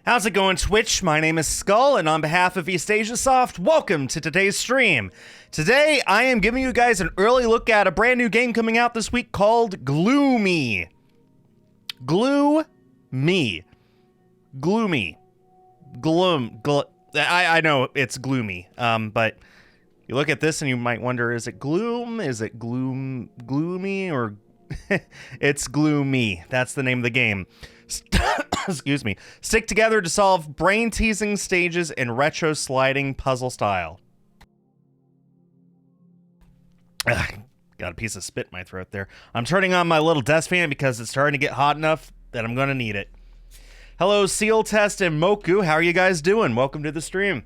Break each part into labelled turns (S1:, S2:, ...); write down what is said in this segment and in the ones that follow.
S1: How's it going, Twitch? My name is Skull, and on behalf of East Asia Soft, welcome to today's stream. Today, I am giving you guys an early look at a brand new game coming out this week called GluMe. GluMe. Gloomy. I know it's gloomy, but you look at this and you might wonder, is it gloom? Is it gloomy, or it's GluMe? That's the name of the game. Excuse me. Stick together to solve brain-teasing stages in retro sliding puzzle style. Ugh, got a piece of spit in my throat there. I'm turning on my little desk fan because it's starting to get hot enough that I'm going to need it. Hello, Seal Test and Moku. How are you guys doing? Welcome to the stream.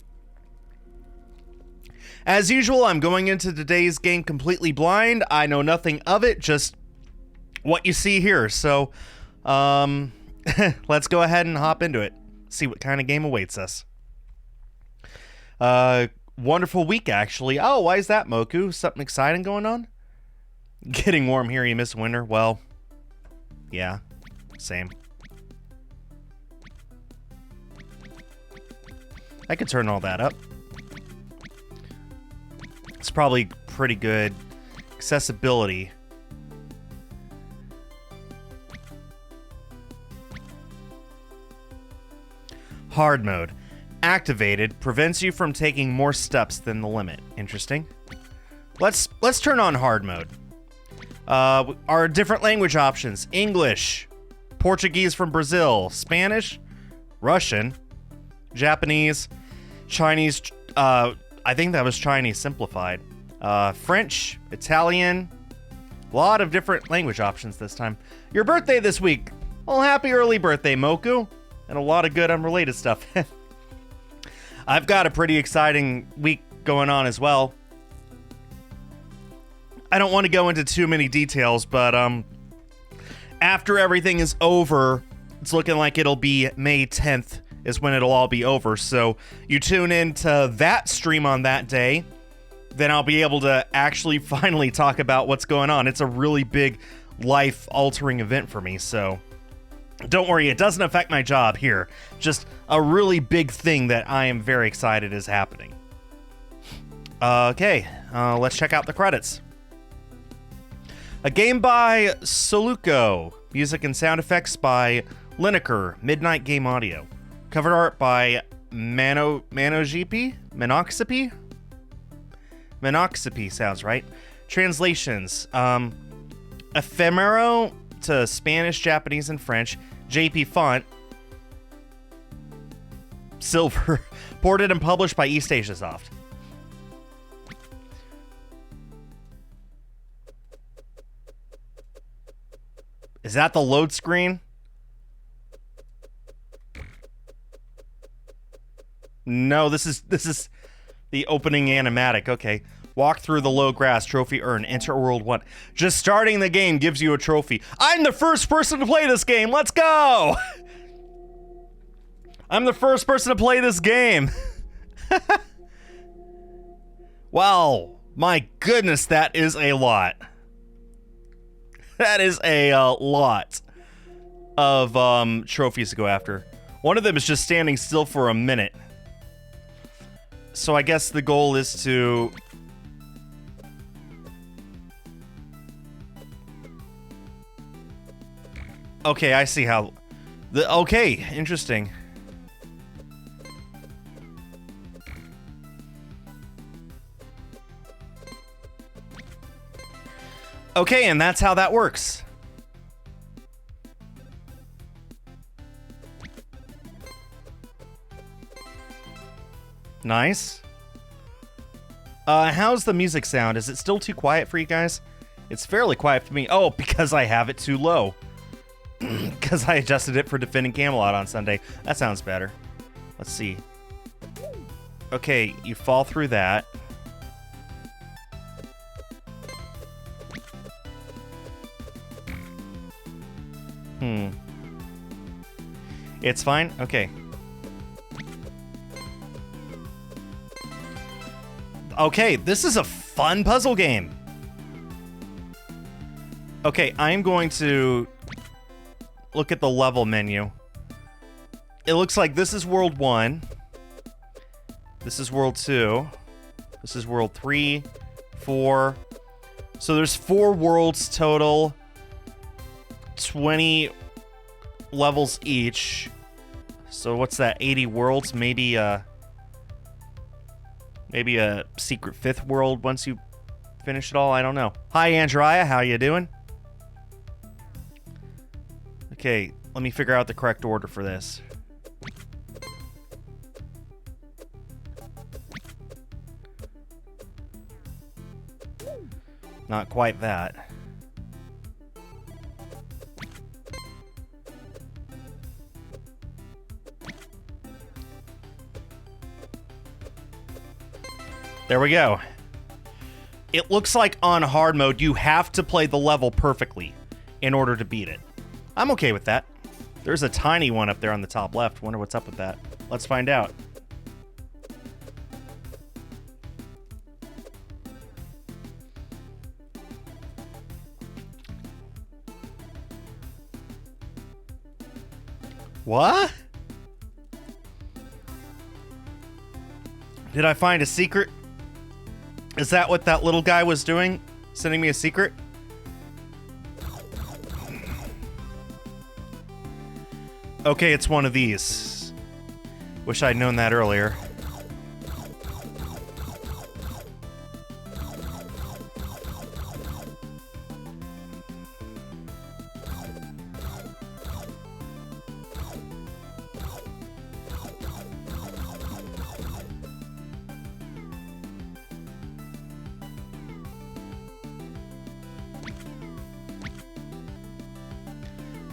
S1: As usual, I'm going into today's game completely blind. I know nothing of it, just what you see here. So, let's go ahead and hop into it. See what kind of game awaits us. Wonderful week, actually. Oh, why is that, Moku? Something exciting going on? Getting warm here, you miss winter. Well, yeah, same. I could turn all that up. It's probably pretty good accessibility. Hard mode. Activated, prevents you from taking more steps than the limit. Interesting. Let's turn on hard mode. Our different language options: English, Portuguese from Brazil, Spanish, Russian, Japanese, Chinese, I think that was Chinese simplified, French, Italian, a lot of different language options this time. Your birthday this week. Well, happy early birthday, Moku. And a lot of good unrelated stuff. I've got a pretty exciting week going on as well. I don't want to go into too many details, but after everything is over, it's looking like it'll be May 10th is when it'll all be over. So you tune in to that stream on that day, then I'll be able to actually finally talk about what's going on. It's a really big life-altering event for me, so don't worry, it doesn't affect my job here. Just a really big thing that I am very excited is happening. Okay, let's check out the credits. A game by Soluco. Music and sound effects by Lineker. Midnight Game Audio. Cover art by Manoxipi? Manoxipi sounds right. Translations. Ephemero to Spanish, Japanese, and French. JP font. Silver. Ported and published by East Asia Soft. Is that the load screen? No, this is the opening animatic. Okay. Walk through the low grass, trophy earn, enter World 1. Just starting the game gives you a trophy. I'm the first person to play this game. Let's go. I'm the first person to play this game. Wow. My goodness, that is a lot. That is a lot of trophies to go after. One of them is just standing still for a minute. So I guess the goal is to... Okay, I see how... Okay, interesting. Okay, and that's how that works. Nice. How's the music sound? Is it still too quiet for you guys? It's fairly quiet for me. Oh, because I have it too low. Because I adjusted it for Defending Camelot on Sunday. That sounds better. Let's see. Okay, you fall through that. It's fine? Okay. Okay, this is a fun puzzle game. Okay, I'm going to look at the level menu. it looks like this is World 1. This is World 2. This is World 3, 4. So there's 4 worlds total. 20 levels each. So what's that? 80 worlds? Maybe a secret 5th world once you finish it all. I don't know. Hi, Andrea. How you doing? Okay, let me figure out the correct order for this. Not quite that. There we go. It looks like on hard mode, you have to play the level perfectly in order to beat it. I'm okay with that. There's a tiny one up there on the top left. Wonder what's up with that. Let's find out. What? Did I find a secret? Is that what that little guy was doing? Sending me a secret? Okay, it's one of these. Wish I'd known that earlier.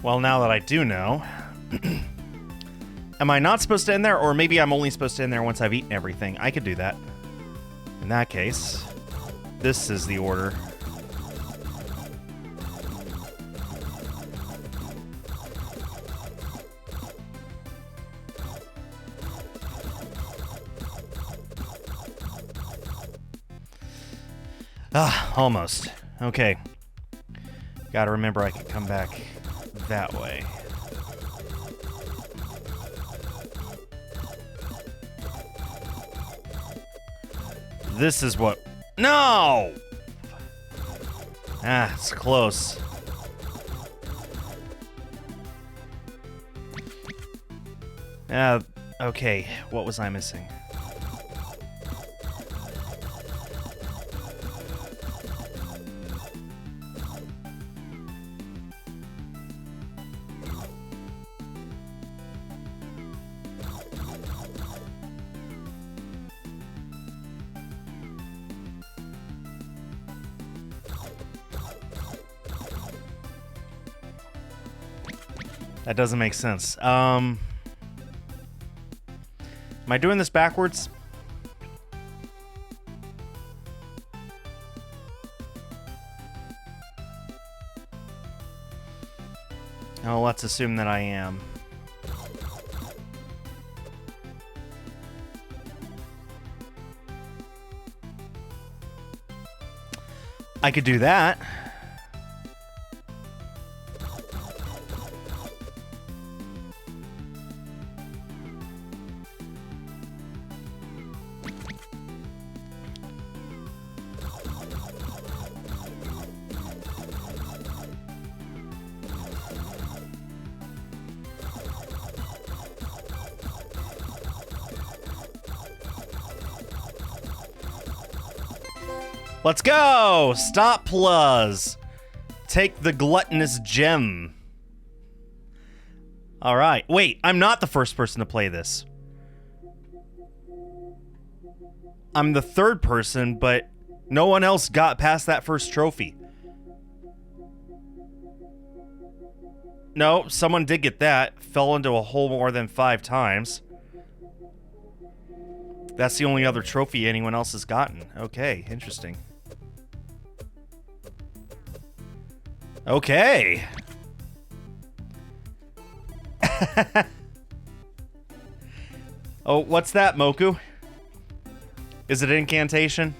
S1: Well, now that I do know... Am I not supposed to end there? Or maybe I'm only supposed to end there once I've eaten everything. I could do that. In that case, this is the order. Ah, almost. Okay. Gotta remember I can come back that way. This is what... No! Ah, it's close. Okay. What was I missing? That doesn't make sense. Am I doing this backwards? Oh, let's assume that I am. I could do that. Let's go! Stop plus. Take the gluttonous gem. Alright. Wait, I'm not the first person to play this. I'm the third person, but no one else got past that first trophy. No, someone did get that. Fell into a hole more than 5 times. That's the only other trophy anyone else has gotten. Okay, interesting. Okay. Oh, what's that, Moku? Is it an incantation?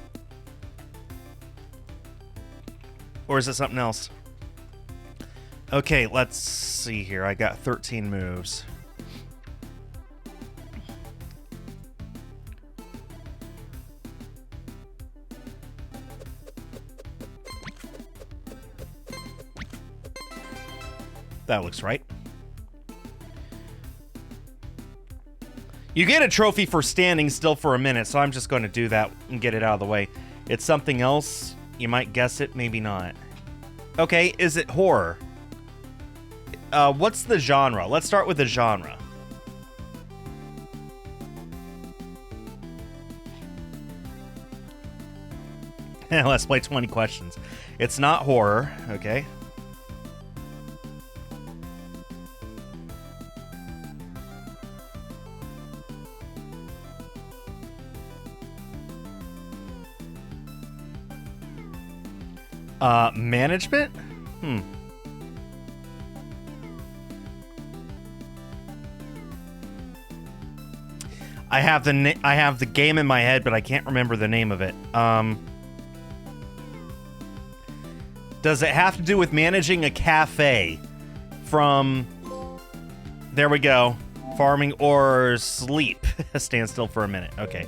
S1: Or is it something else? Okay, let's see here. I got 13 moves. that looks right. You get a trophy for standing still for a minute, so I'm just going to do that and get it out of the way. It's something else. You might guess it, maybe not. Okay, is it horror? What's the genre? Let's start with the genre. Let's play 20 questions. It's not horror, okay? Management? I have the game in my head, but I can't remember the name of it. Does it have to do with managing a cafe from... There we go. Farming or sleep. Stand still for a minute. Okay.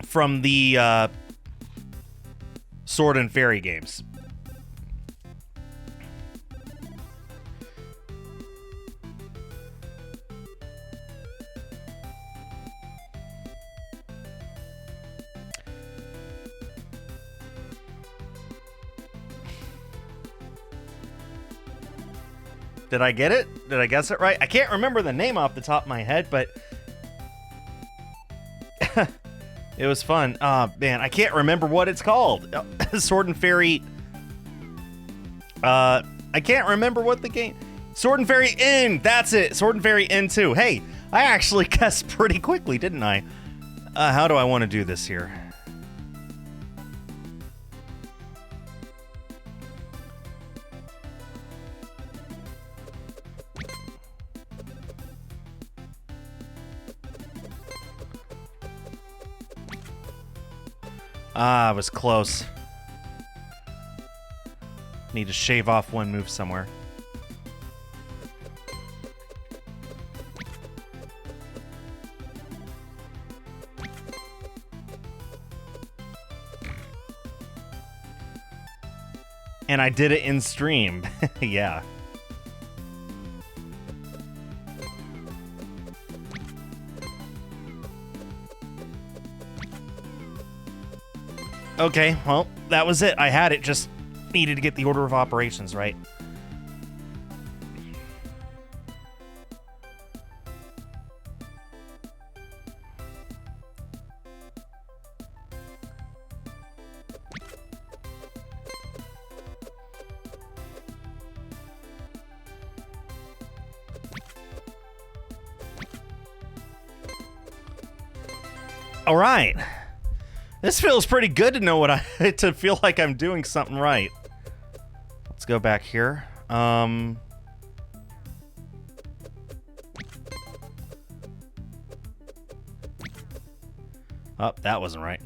S1: From the Sword and Fairy games. Did I get it? Did I guess it right? I can't remember the name off the top of my head, but it was fun. Man, I can't remember what it's called. Sword and Fairy. I can't remember what the game. Sword and Fairy Inn. That's it. Sword and Fairy Inn 2. Hey, I actually guessed pretty quickly, didn't I? How do I want to do this here? I was close. Need to shave off one move somewhere. And I did it in stream. Yeah. Okay, well, that was it. I had it, just needed to get the order of operations right. All right. This feels pretty good to know what to feel like I'm doing something right. Let's go back here. Oh, that wasn't right.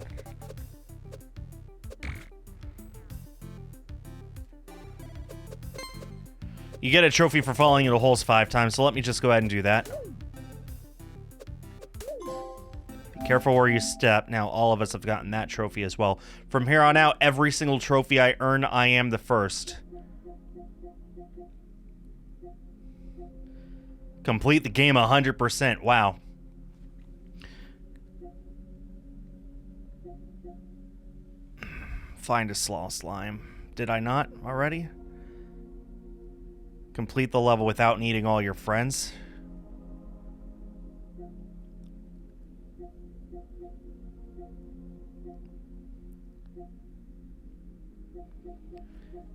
S1: You get a trophy for falling into holes 5 times, so let me just go ahead and do that. Careful where you step. Now, all of us have gotten that trophy as well. From here on out, every single trophy I earn, I am the first. Complete the game 100%. Wow. Find a slaw slime. Did I not already? Complete the level without needing all your friends.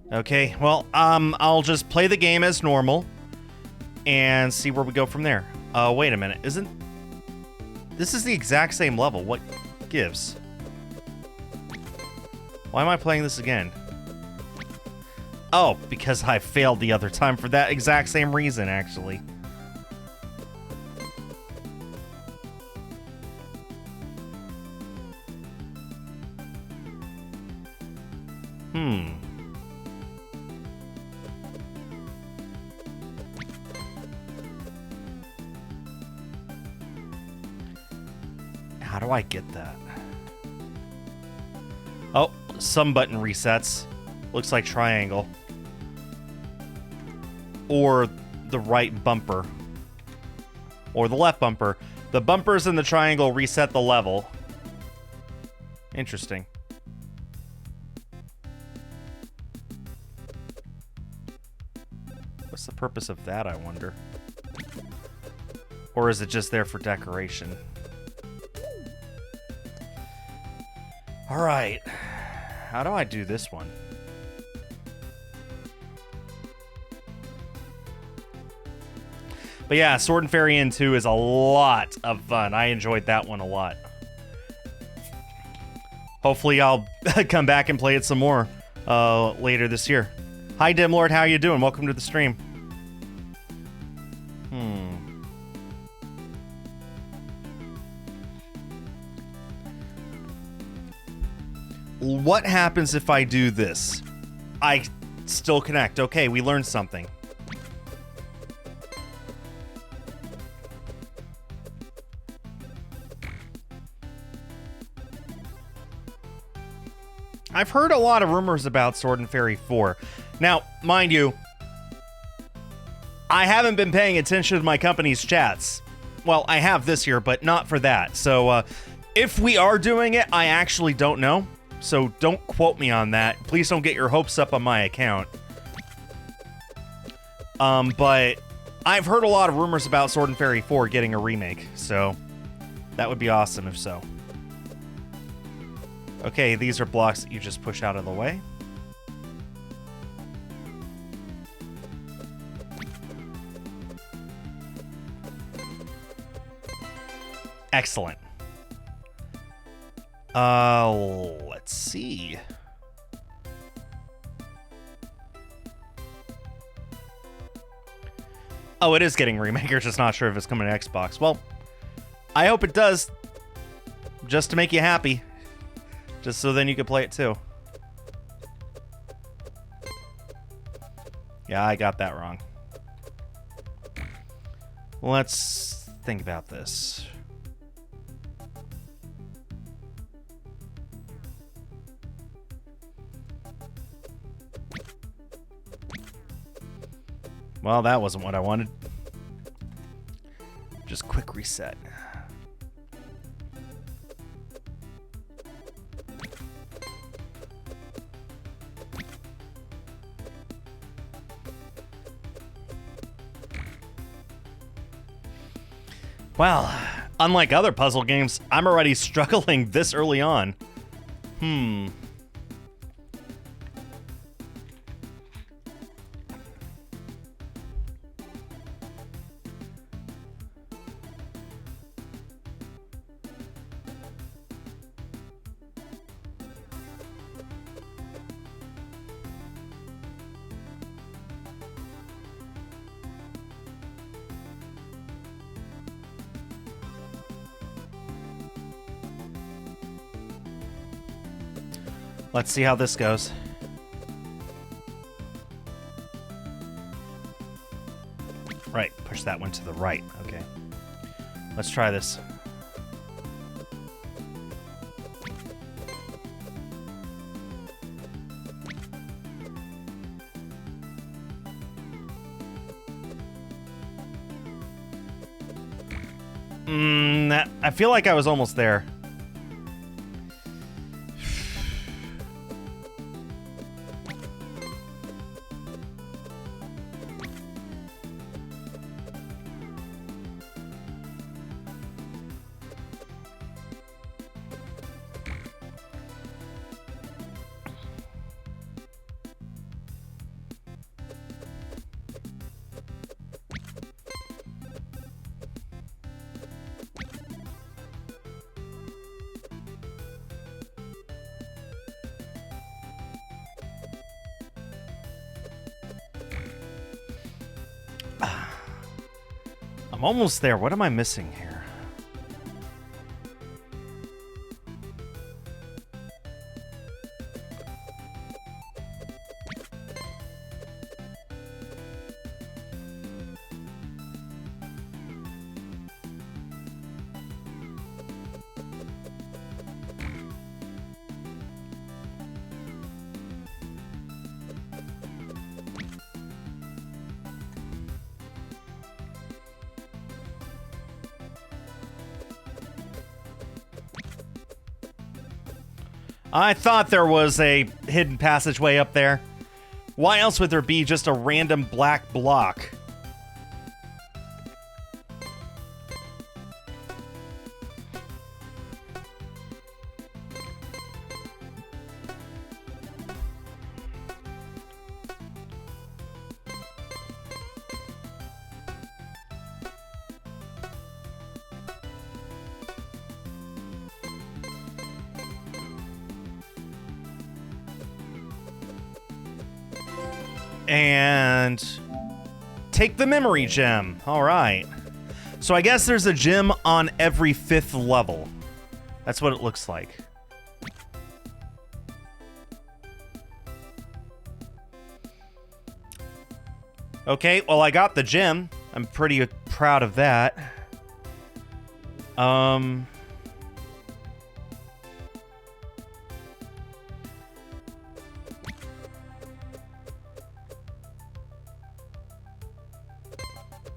S1: Okay, well, I'll just play the game as normal and see where we go from there. Wait a minute. This is the exact same level. What gives? Why am I playing this again? Oh, because I failed the other time for that exact same reason, actually. How do I get that? Oh, some button resets. Looks like triangle. Or the right bumper. Or the left bumper. The bumpers in the triangle reset the level. Interesting. What's the purpose of that, I wonder? Or is it just there for decoration? Alright. How do I do this one? But yeah, Sword and Fairy Inn 2 is a lot of fun. I enjoyed that one a lot. Hopefully I'll come back and play it some more later this year. Hi, Dimlord. How you doing? Welcome to the stream. What happens if I do this? I still connect. Okay, we learned something. I've heard a lot of rumors about Sword and Fairy 4. Now, mind you, I haven't been paying attention to my company's chats. Well, I have this year, but not for that. So, if we are doing it, I actually don't know. So don't quote me on that. Please don't get your hopes up on my account. But I've heard a lot of rumors about Sword and Fairy 4 getting a remake. So that would be awesome if so. Okay, these are blocks that you just push out of the way. Excellent. Let's see. Oh, it is getting remakers. Just not sure if it's coming to Xbox. Well, I hope it does. Just to make you happy. Just so then you can play it too. Yeah, I got that wrong. Let's think about this. Well, that wasn't what I wanted. Just quick reset. Well, unlike other puzzle games, I'm already struggling this early on. Let's see how this goes. Right, push that one to the right. Okay. Let's try this. I feel like I was almost there. I'm almost there. What am I missing here? I thought there was a hidden passageway up there. Why else would there be just a random black block? And take the memory gem. All right. So I guess there's a gem on every 5th level. That's what it looks like. Okay, well, I got the gem. I'm pretty proud of that.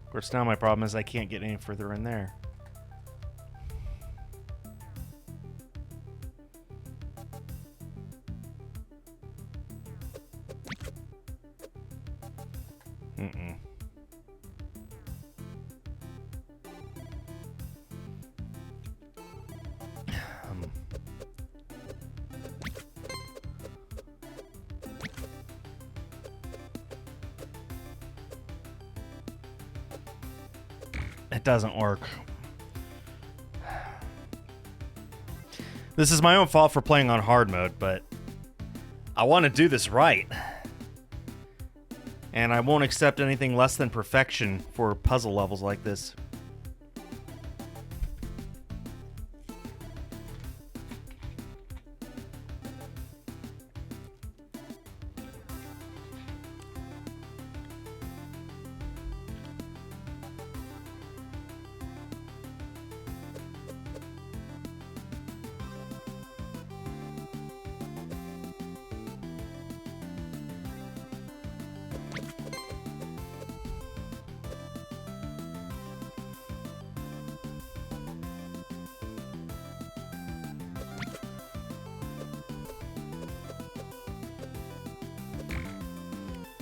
S1: Of course, now my problem is I can't get any further in there. It doesn't work. This is my own fault for playing on hard mode, but I want to do this right. And I won't accept anything less than perfection for puzzle levels like this.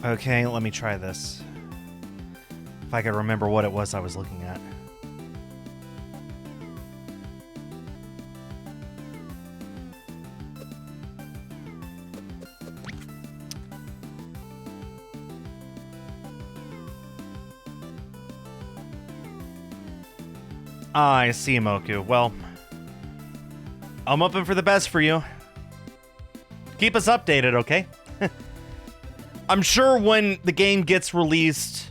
S1: Okay, let me try this. If I could remember what it was I was looking at. I see, Moku. Well, I'm hoping for the best for you. Keep us updated, okay? I'm sure when the game gets released...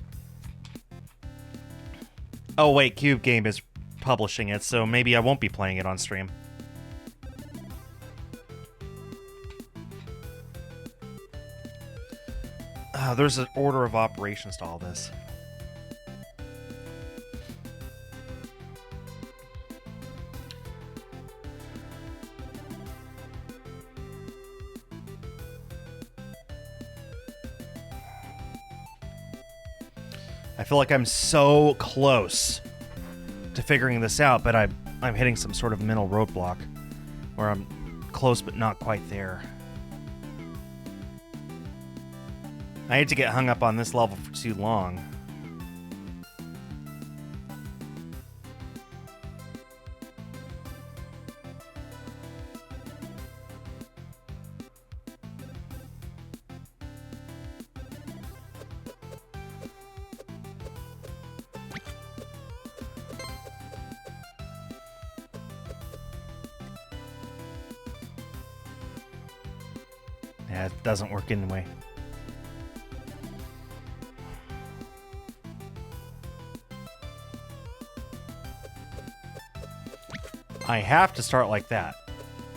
S1: Oh, wait, Cube Game is publishing it, so maybe I won't be playing it on stream. There's an order of operations to all this. I feel like I'm so close to figuring this out, but I'm hitting some sort of mental roadblock where I'm close but not quite there. I hate to get hung up on this level for too long. Yeah, it doesn't work anyway. I have to start like that.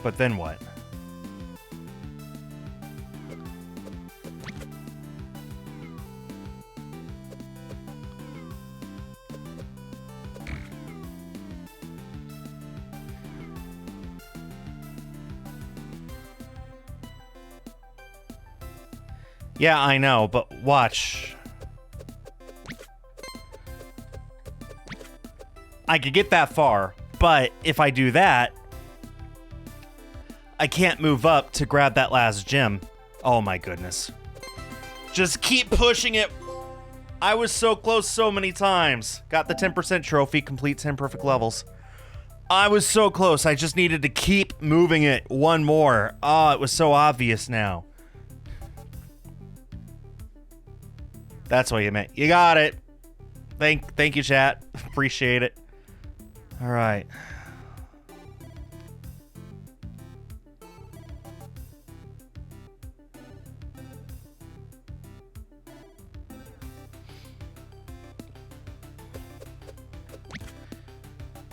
S1: But then what? Yeah, I know, but watch. I could get that far, but if I do that, I can't move up to grab that last gem. Oh my goodness. Just keep pushing it. I was so close so many times. Got the 10% trophy, complete 10 perfect levels. I was so close. I just needed to keep moving it one more. Oh, it was so obvious now. That's what you meant. You got it. Thank you, chat. Appreciate it. All right.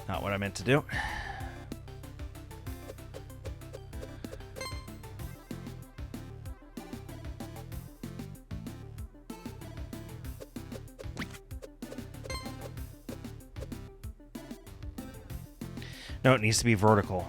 S1: Not what I meant to do. No, it needs to be vertical.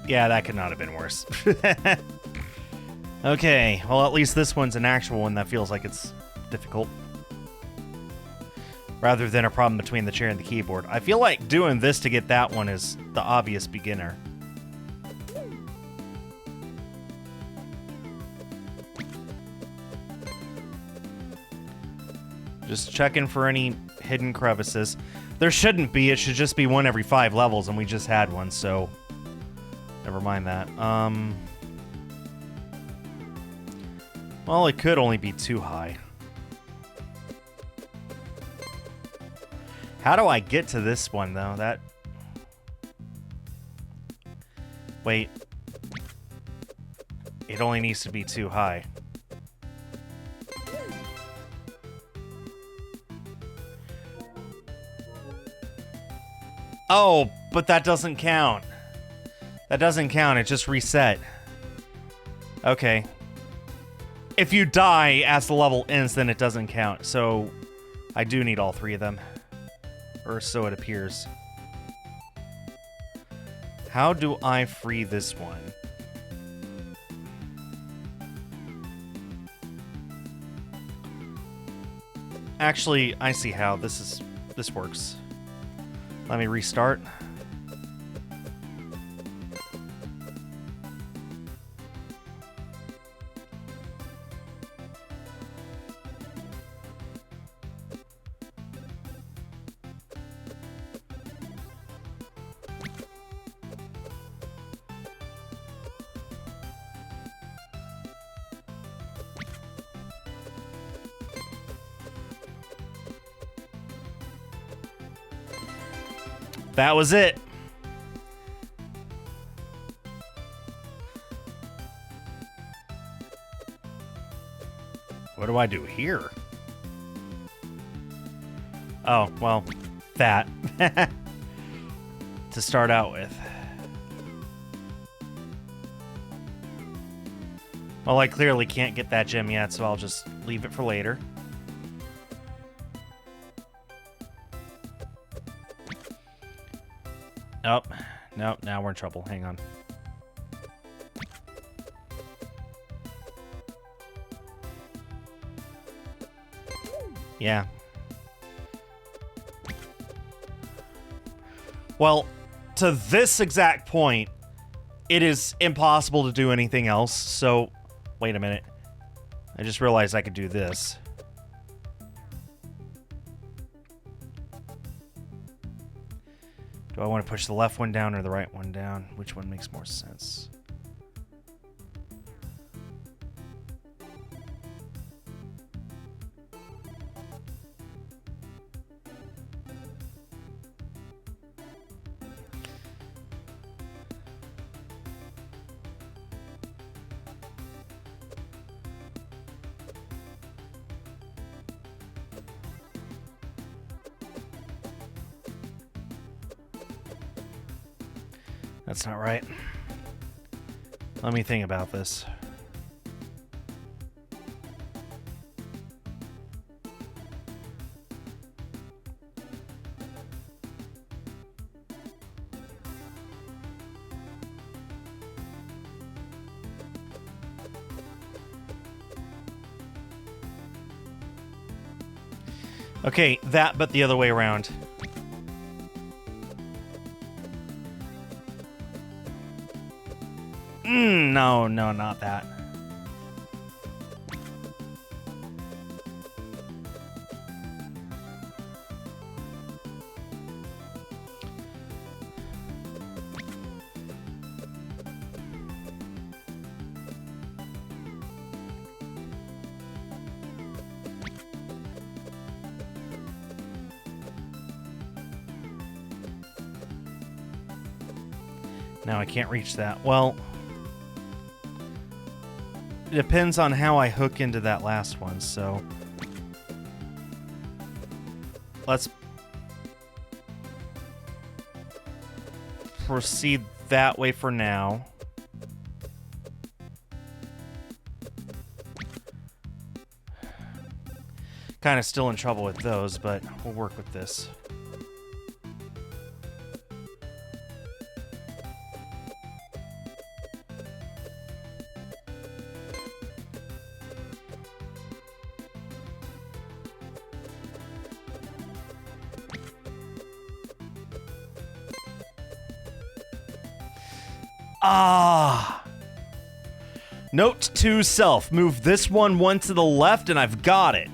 S1: Yeah, that could not have been worse. Okay, well, at least this one's an actual one that feels like it's difficult. Rather than a problem between the chair and the keyboard. I feel like doing this to get that one is the obvious beginner. Just checking for any hidden crevices. There shouldn't be, it should just be one every 5 levels, and we just had one, so... Never mind that. Well, it could only be too high. How do I get to this one, though? That... Wait. It only needs to be too high. Oh, but that doesn't count. That doesn't count, it just reset. Okay. If you die as the level ends, then it doesn't count. So, I do need all 3 of them. Or so it appears. How do I free this one? Actually, I see how this works. Let me restart. That was it. What do I do here? Oh, well, that. To start out with. Well, I clearly can't get that gem yet, so I'll just leave it for later. Oh, no, now we're in trouble. Hang on. Yeah. Well, to this exact point, it is impossible to do anything else, so... Wait a minute. I just realized I could do this. Do I want to push the left one down or the right one down? Which one makes more sense? That's not right. Let me think about this. Okay, that, but the other way around. No, not that. Now I can't reach that. Well, it depends on how I hook into that last one, so let's proceed that way for now. Kind of still in trouble with those, but we'll work with this. Ah! Note to self, move this one to the left and I've got it.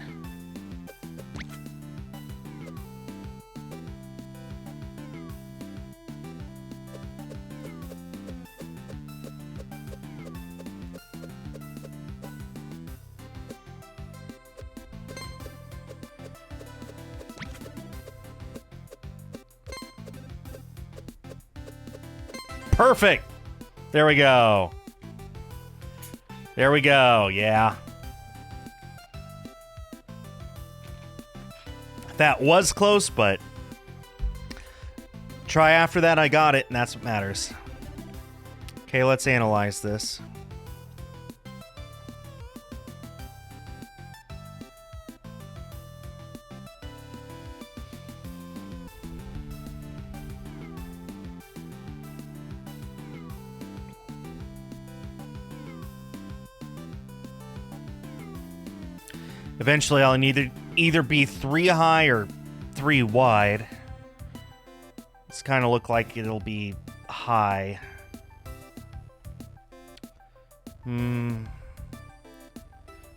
S1: Perfect. There we go. There we go. Yeah. That was close, but try after that. I got it, and that's what matters. Okay, let's analyze this. Eventually, I'll either be 3 high or 3 wide. It's kind of look like it'll be high.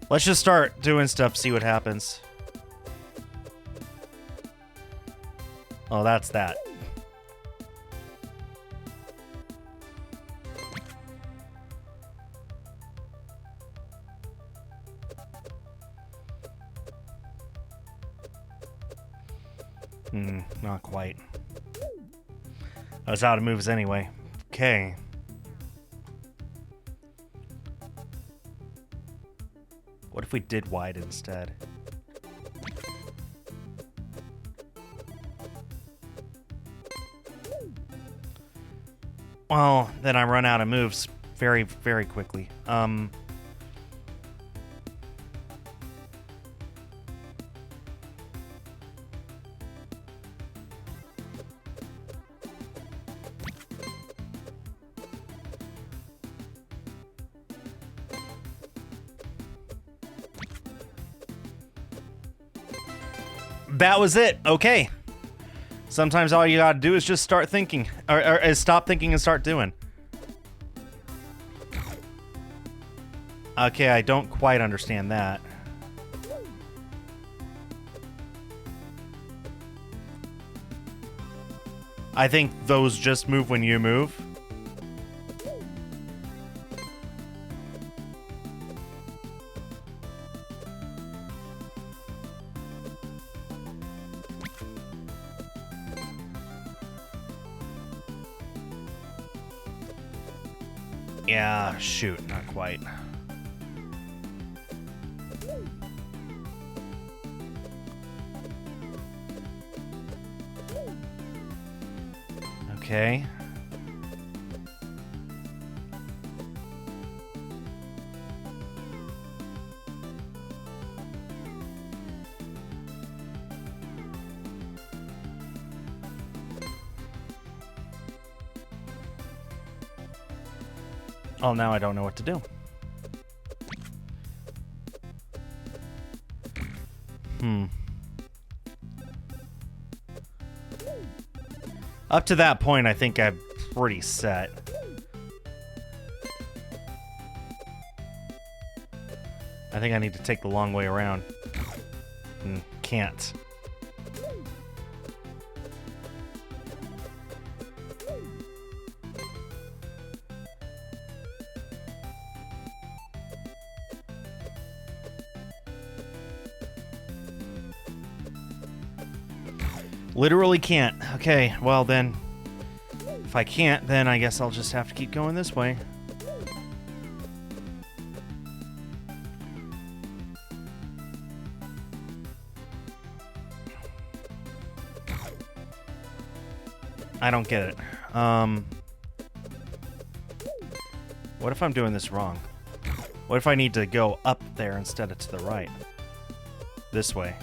S1: Let's just start doing stuff, see what happens. Oh, that's that. Not quite. I was out of moves anyway. Okay. What if we did wide instead? Well, then I run out of moves very, very quickly. That was it. Okay. Sometimes all you gotta do is just start thinking, or stop thinking and start doing. Okay, I don't quite understand that. I think those just move when you move. Yeah, shoot, not quite. Okay. Oh, now I don't know what to do. Up to that point, I think I'm pretty set. I think I need to take the long way around. Can't. Literally can't. Okay, well then, if I can't, then I guess I'll just have to keep going this way. I don't get it. What if I'm doing this wrong? What if I need to go up there instead of to the right? This way.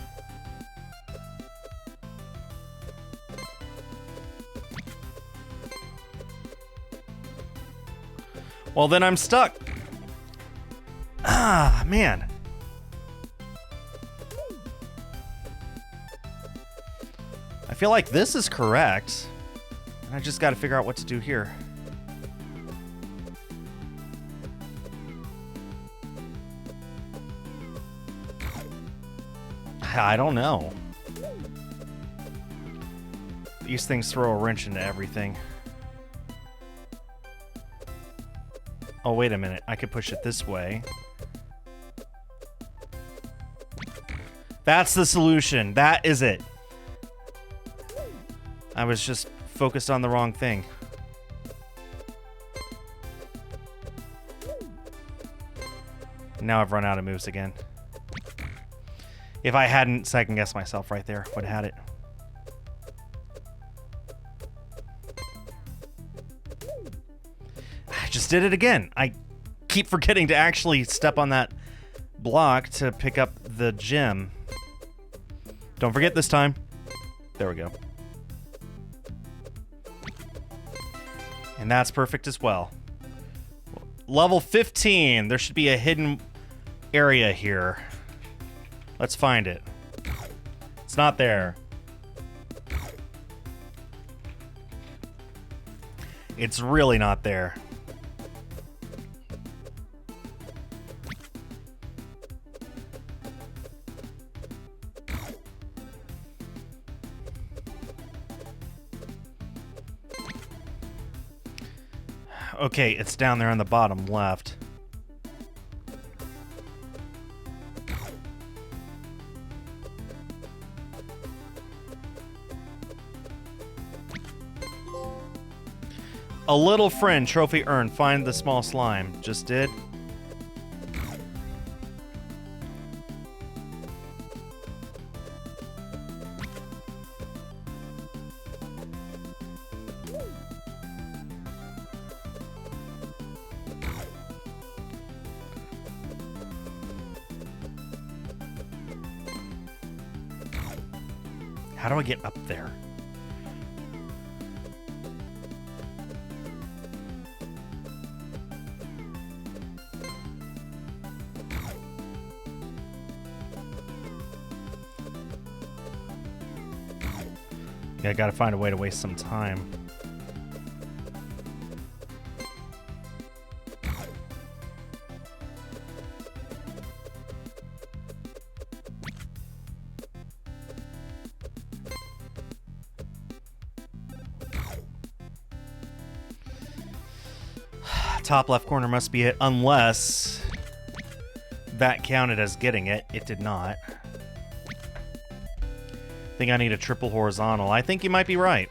S1: Well, then I'm stuck. Ah, man. I feel like this is correct. I just got to figure out what to do here. I don't know. These things throw a wrench into everything. Oh, wait a minute. I could push it this way. That's the solution. That is it. I was just focused on the wrong thing. Now I've run out of moves again. If I hadn't second-guessed myself right there, would have had it. I just did it again. I keep forgetting to actually step on that block to pick up the gem. Don't forget this time. There we go. And that's perfect as well. Level 15. There should be a hidden area here. Let's find it. It's not there. It's really not there. Okay, it's down there on the bottom left. A little friend, trophy earned. Find the small slime. Just did. How do I get up there? Yeah, I gotta find a way to waste some time. Top left corner must be it, unless that counted as getting it. It did not. I think I need a triple horizontal. I think you might be right.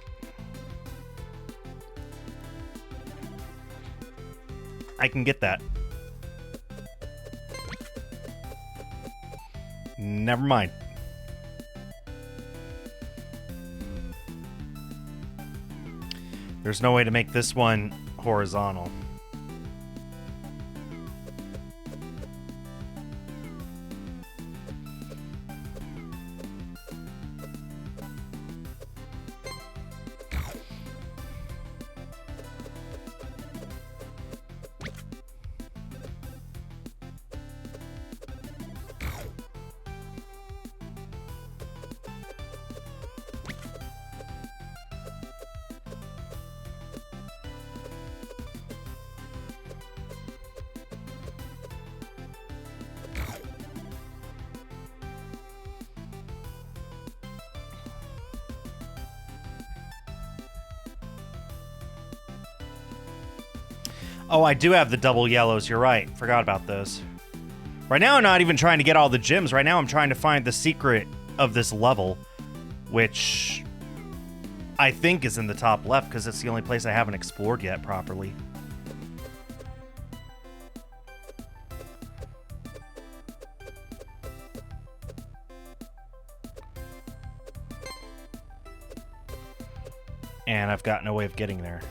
S1: I can get that. Never mind. There's no way to make this one horizontal. Oh, I do have the double yellows. You're right. Forgot about those. Right now, I'm not even trying to get all the gems. Right now, I'm trying to find the secret of this level, which I think is in the top left because it's the only place I haven't explored yet properly. And I've got no way of getting there.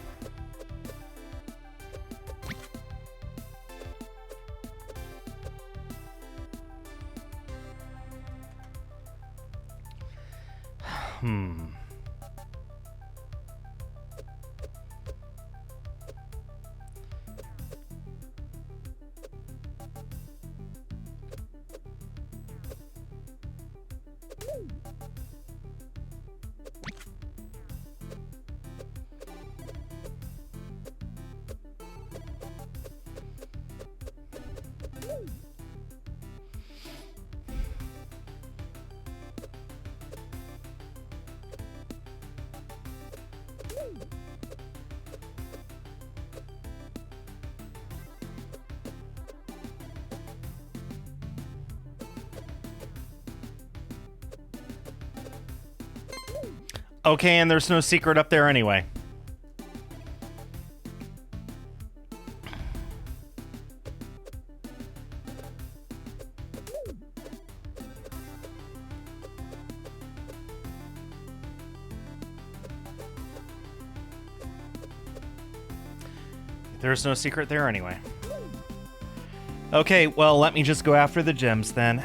S1: Okay, and there's no secret up there anyway. There's no secret there anyway. Okay, well, let me just go after the gems then.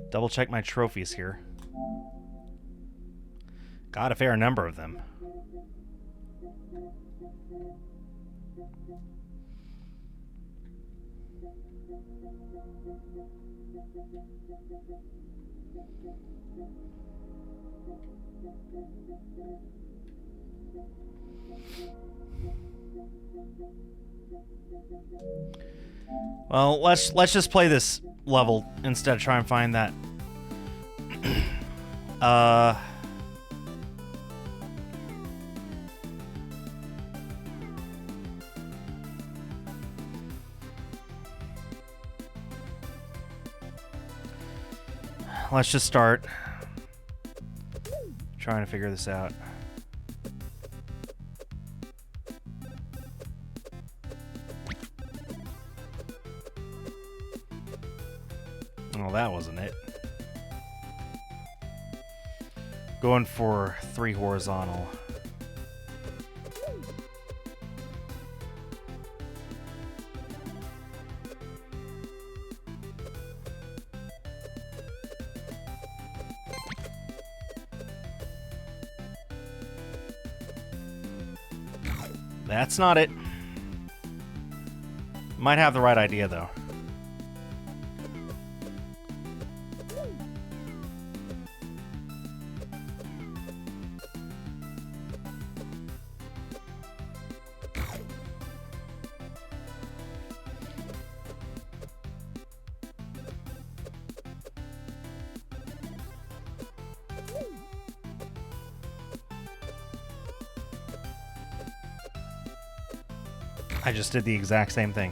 S1: Double check my trophies here. Got a fair number of them. Well, let's just play this level instead of trying to find that. Let's just start trying to figure this out. Oh, that wasn't it. Going for 3 horizontal. That's not it. Might have the right idea, though. I just did the exact same thing.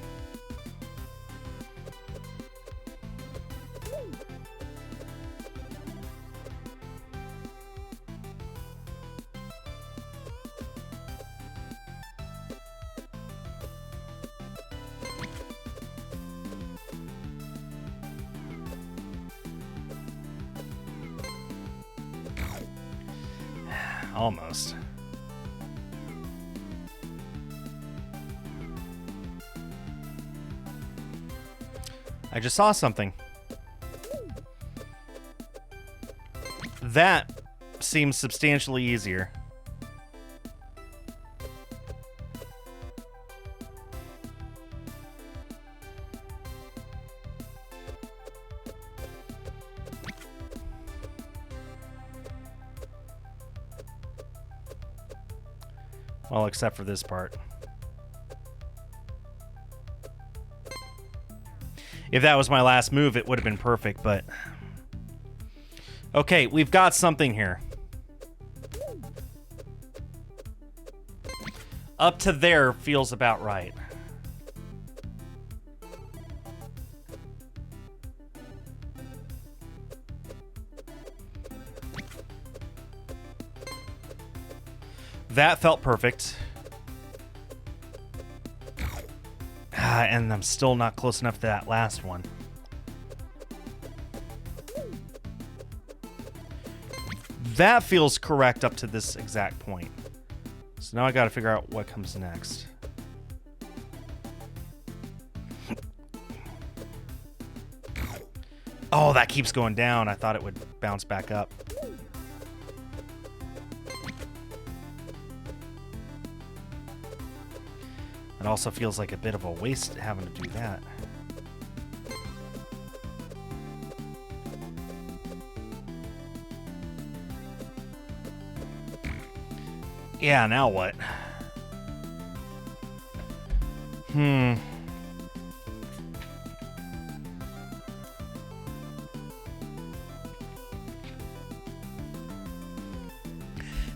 S1: Almost. I just saw something. That seems substantially easier. Well, except for this part. If that was my last move, it would have been perfect, but... Okay, we've got something here. Up to there feels about right. That felt perfect. And I'm still not close enough to that last one. That feels correct up to this exact point. So now I gotta figure out what comes next. Oh, that keeps going down. I thought it would bounce back up. It also feels like a bit of a waste having to do that. Yeah, now what?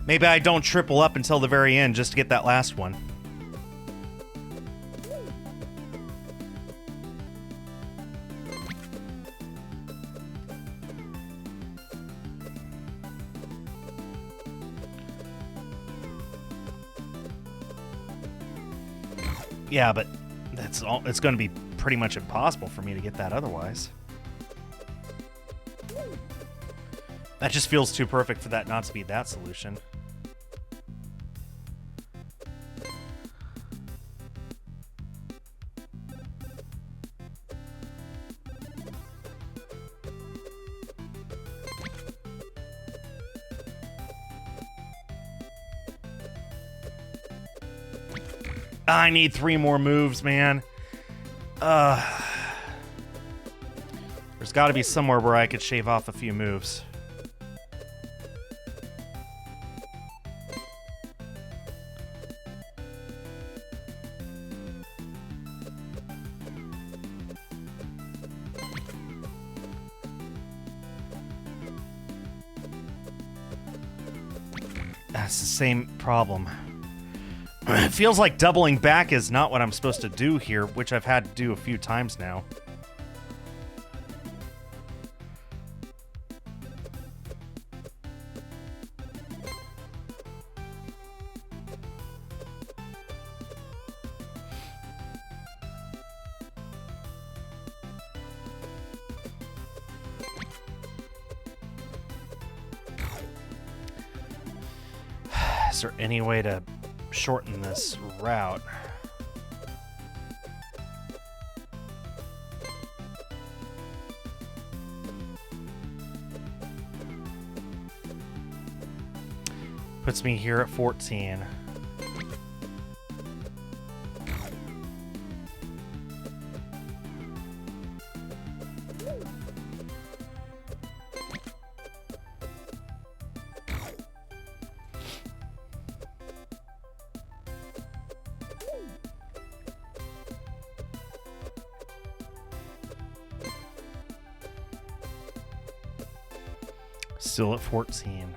S1: Maybe I don't triple up until the very end just to get that last one. Yeah, but it's going to be pretty much impossible for me to get that otherwise. That just feels too perfect for that not to be that solution. I need 3 more moves, man. There's got to be somewhere where I could shave off a few moves. That's the same problem. It feels like doubling back is not what I'm supposed to do here, which I've had to do a few times now. Is there any way to shorten this route? Puts me here at 14. Still at 14.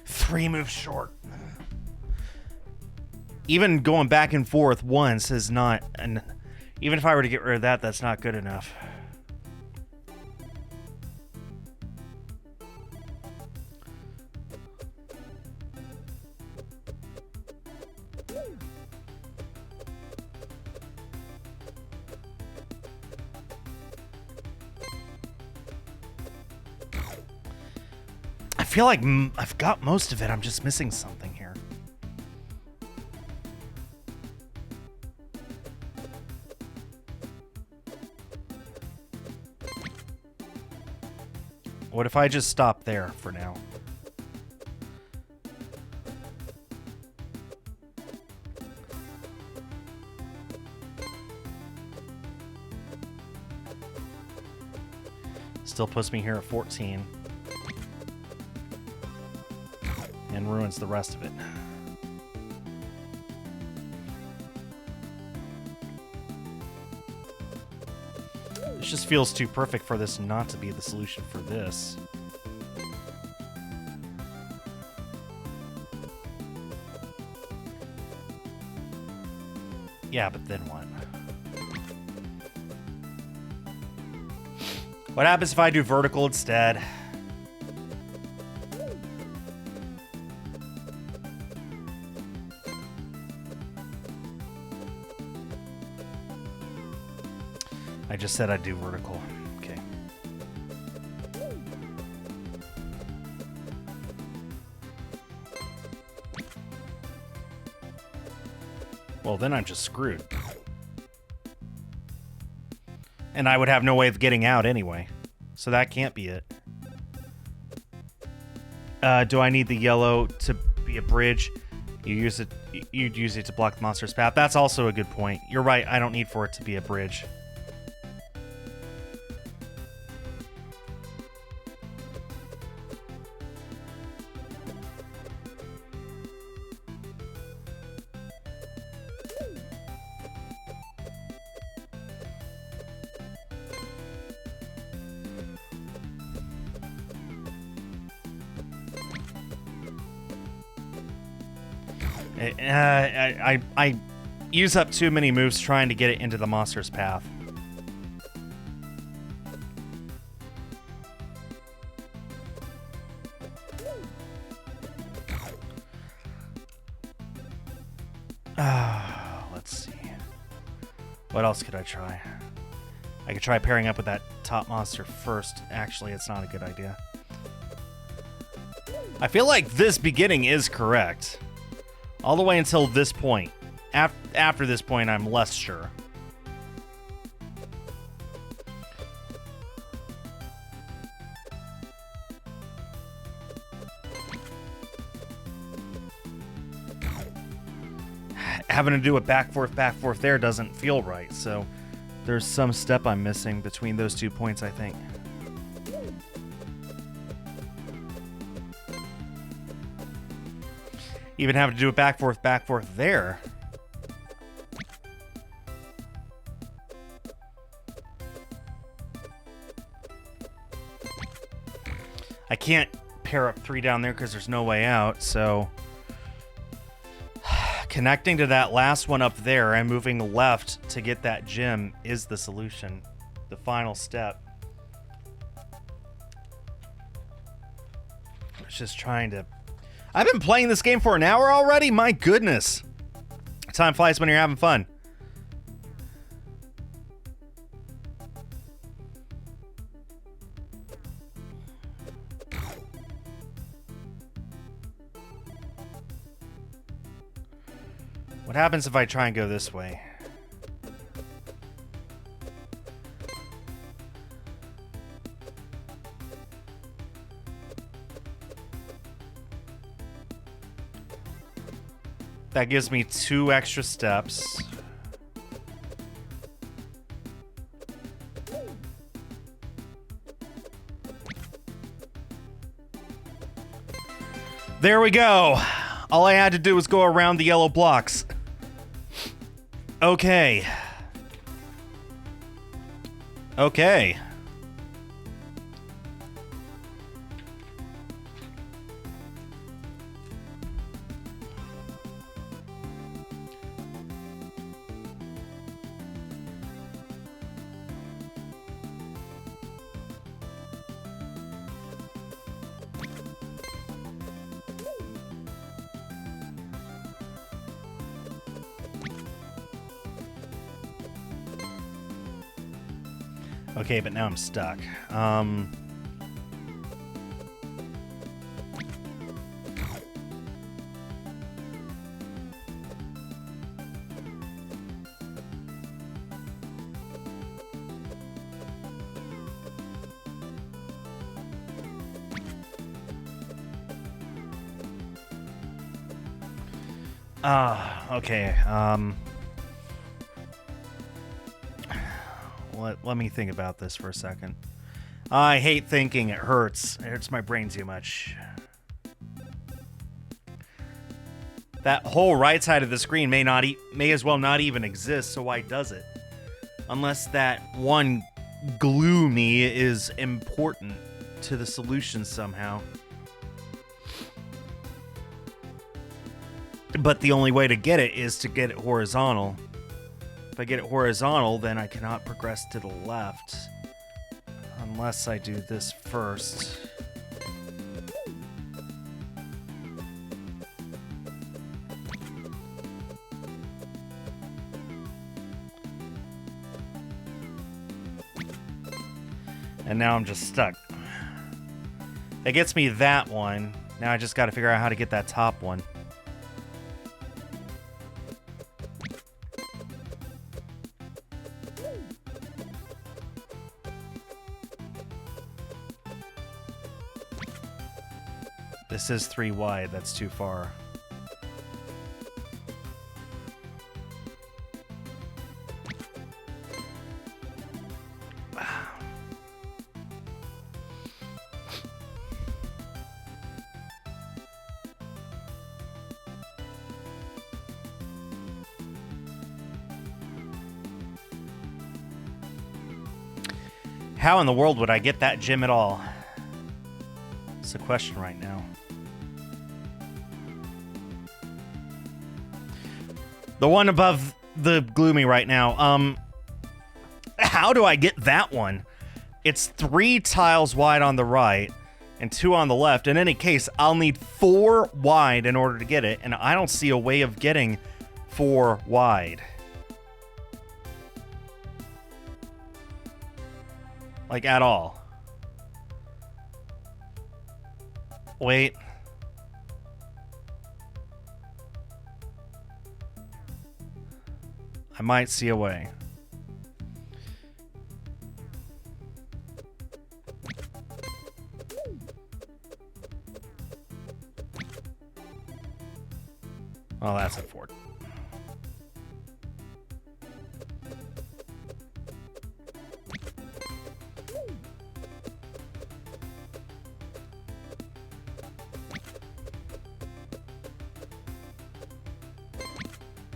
S1: Three moves short. Even going back and forth once is not, and even if I were to get rid of that, that's not good enough. I feel like I've got most of it. I'm just missing something here. What if I just stop there for now? Still puts me here at 14. And ruins the rest of it. just feels too perfect for this not to be the solution for this. Yeah, but then what? What happens if I do vertical instead? I just said I'd do vertical. Okay. Well, then I'm just screwed. And I would have no way of getting out anyway. So that can't be it. Do I need the yellow to be a bridge? You'd use it to block the monster's path. That's also a good point. You're right, I don't need for it to be a bridge. I use up too many moves trying to get it into the monster's path. Let's see. What else could I try? I could try pairing up with that top monster first. Actually, it's not a good idea. I feel like this beginning is correct. All the way until this point. After this point, I'm less sure. Having to do it back, forth there doesn't feel right, so there's some step I'm missing between those 2 points, I think. Even having to do it back, forth there. I can't pair up 3 down there because there's no way out, so connecting to that last one up there and moving left to get that gem is the solution. The final step. It's just trying to... I've been playing this game for an hour already? My goodness. Time flies when you're having fun. What happens if I try and go this way? That gives me 2 extra steps. There we go. All I had to do was go around the yellow blocks. Okay. Okay. Okay, but now I'm stuck. Okay. Let me think about this for a second. I hate thinking. It hurts. It hurts my brain too much. That whole right side of the screen may as well not even exist, so why does it? Unless that one GluMe is important to the solution somehow. But the only way to get it is to get it horizontal. If I get it horizontal, then I cannot progress to the left. Unless I do this first. And now I'm just stuck. That gets me that one. Now I just got to figure out how to get that top one. This is 3 wide. That's too far. How in the world would I get that gem at all? It's a question right now. The one above the GluMe right now. How do I get that one? It's 3 tiles wide on the right and 2 on the left. In any case, I'll need 4 wide in order to get it, and I don't see a way of getting 4 wide. Like, at all. Wait. I might see a way. Well, that's unfortunate.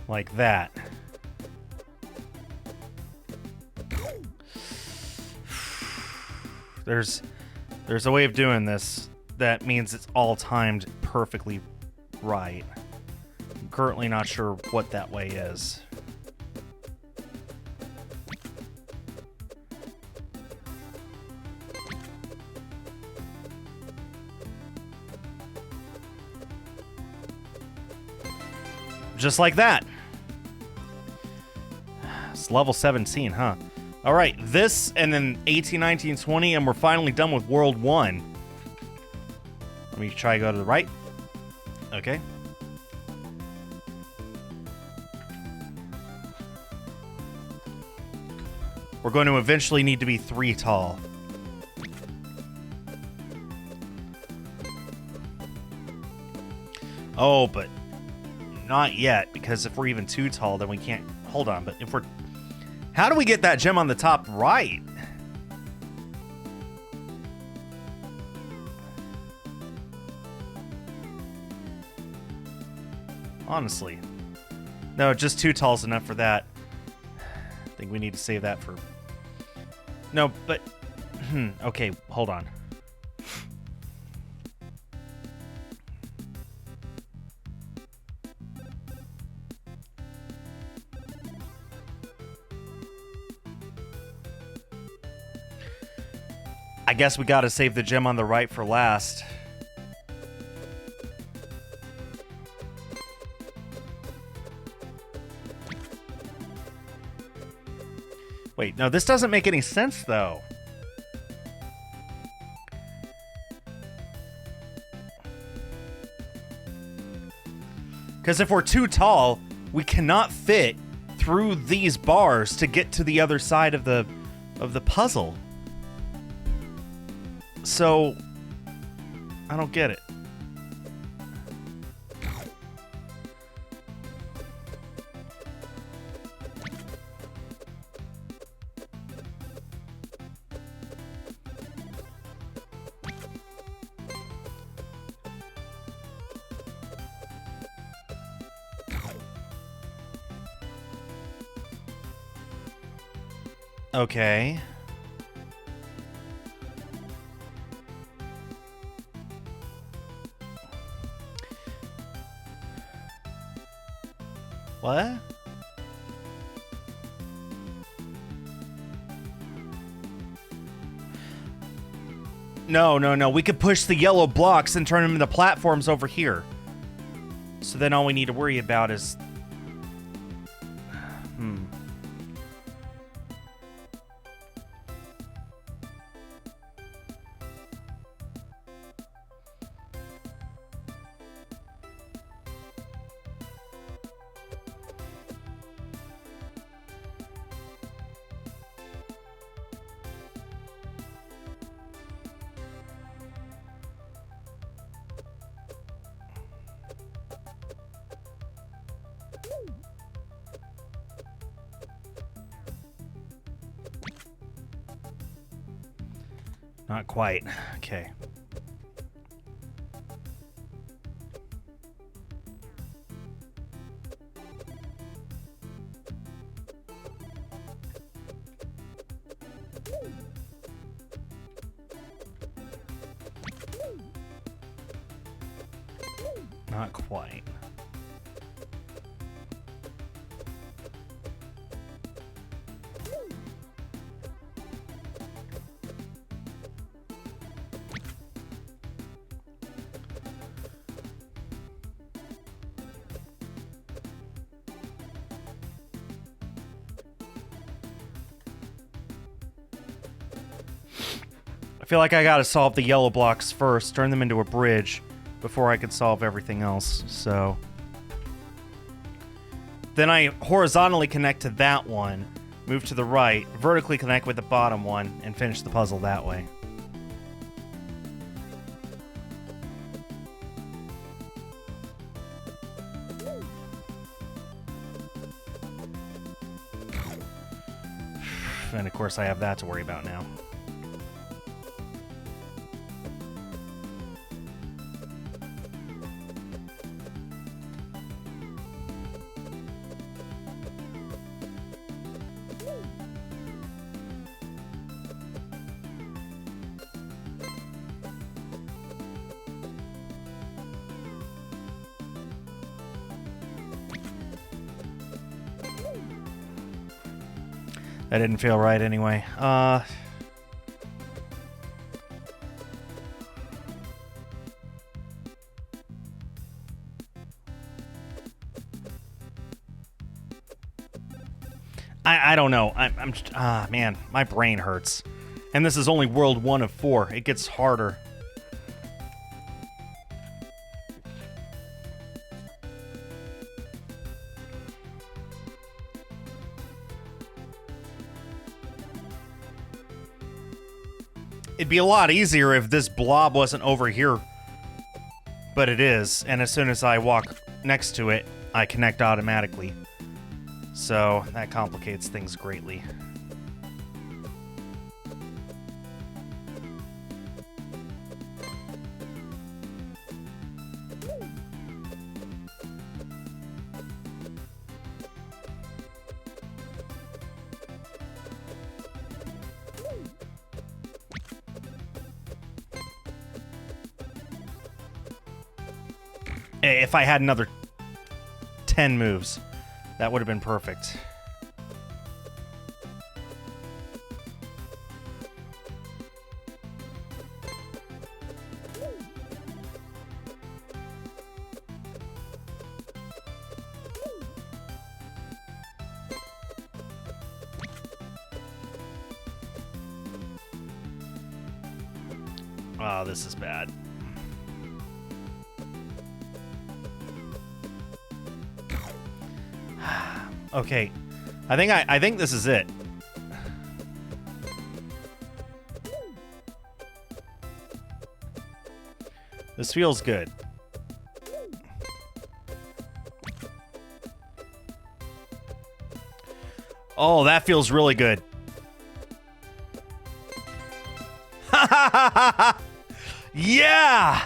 S1: Like that. There's a way of doing this that means it's all timed perfectly right. I'm currently not sure what that way is. Just like that. It's level 17, huh? All right, this and then 18, 19, 20, and we're finally done with World 1. Let me try to go to the right. Okay. We're going to eventually need to be 3 tall. Oh, but not yet, because if we're even 2 tall, then we can't... Hold on, but if we're... How do we get that gem on the top right? Honestly. No, just 2 tall's enough for that. I think we need to save that for... No, but... Okay, hold on. I guess we gotta save the gem on the right for last. Wait, no, this doesn't make any sense, though. Because if we're too tall, we cannot fit through these bars to get to the other side of the puzzle. So, I don't get it. Okay. What? No, no, no. We could push the yellow blocks and turn them into platforms over here. So then all we need to worry about is... Not quite. Okay. Not quite. I feel like I gotta solve the yellow blocks first, turn them into a bridge before I could solve everything else, so... Then I horizontally connect to that one, move to the right, vertically connect with the bottom one, and finish the puzzle that way. And of course I have that to worry about now. That didn't feel right anyway. I don't know. Man, my brain hurts. And this is only world 1 of 4. It gets harder. It'd be a lot easier if this blob wasn't over here. But it is, and as soon as I walk next to it, I connect automatically. So that complicates things greatly. If I had another 10 moves, that would have been perfect. Oh, this is bad. Okay, I think this is it. This feels good. Oh, that feels really good. Yeah!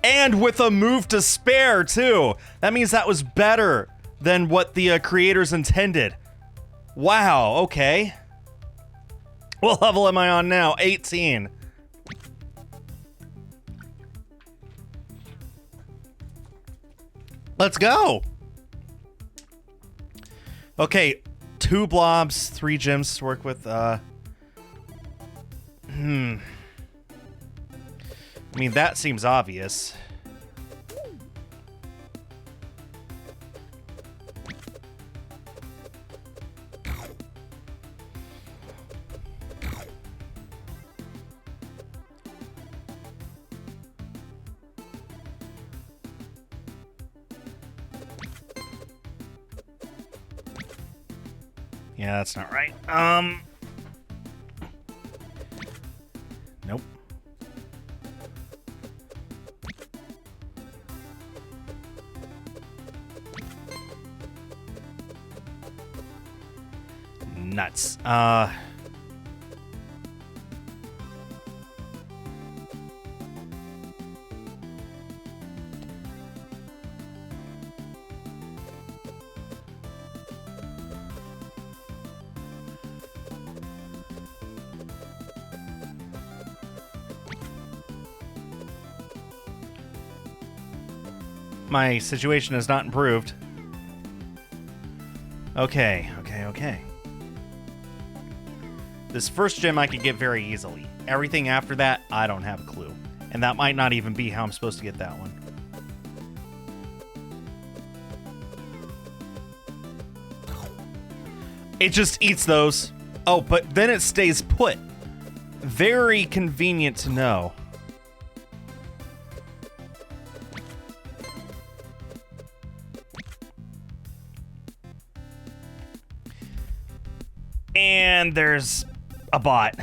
S1: And with a move to spare, too. That means that was better than what the creators intended. Wow, okay. What level am I on now? 18. Let's go. Okay, 2 blobs, 3 gems to work with. I mean, that seems obvious. Yeah, that's not right. Nope. Nuts. My situation has not improved. Okay. This first gem I could get very easily. Everything after that, I don't have a clue. And that might not even be how I'm supposed to get that one. It just eats those. Oh, but then it stays put. Very convenient to know. And there's a bot.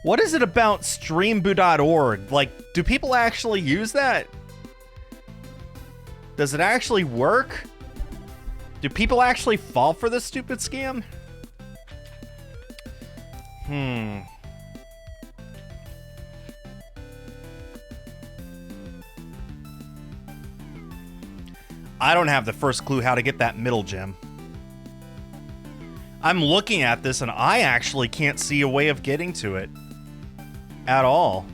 S1: What is it about streambo.org? Like, do people actually use that? Does it actually work? Do people actually fall for this stupid scam? I don't have the first clue how to get that middle gem. I'm looking at this and I actually can't see a way of getting to it at all.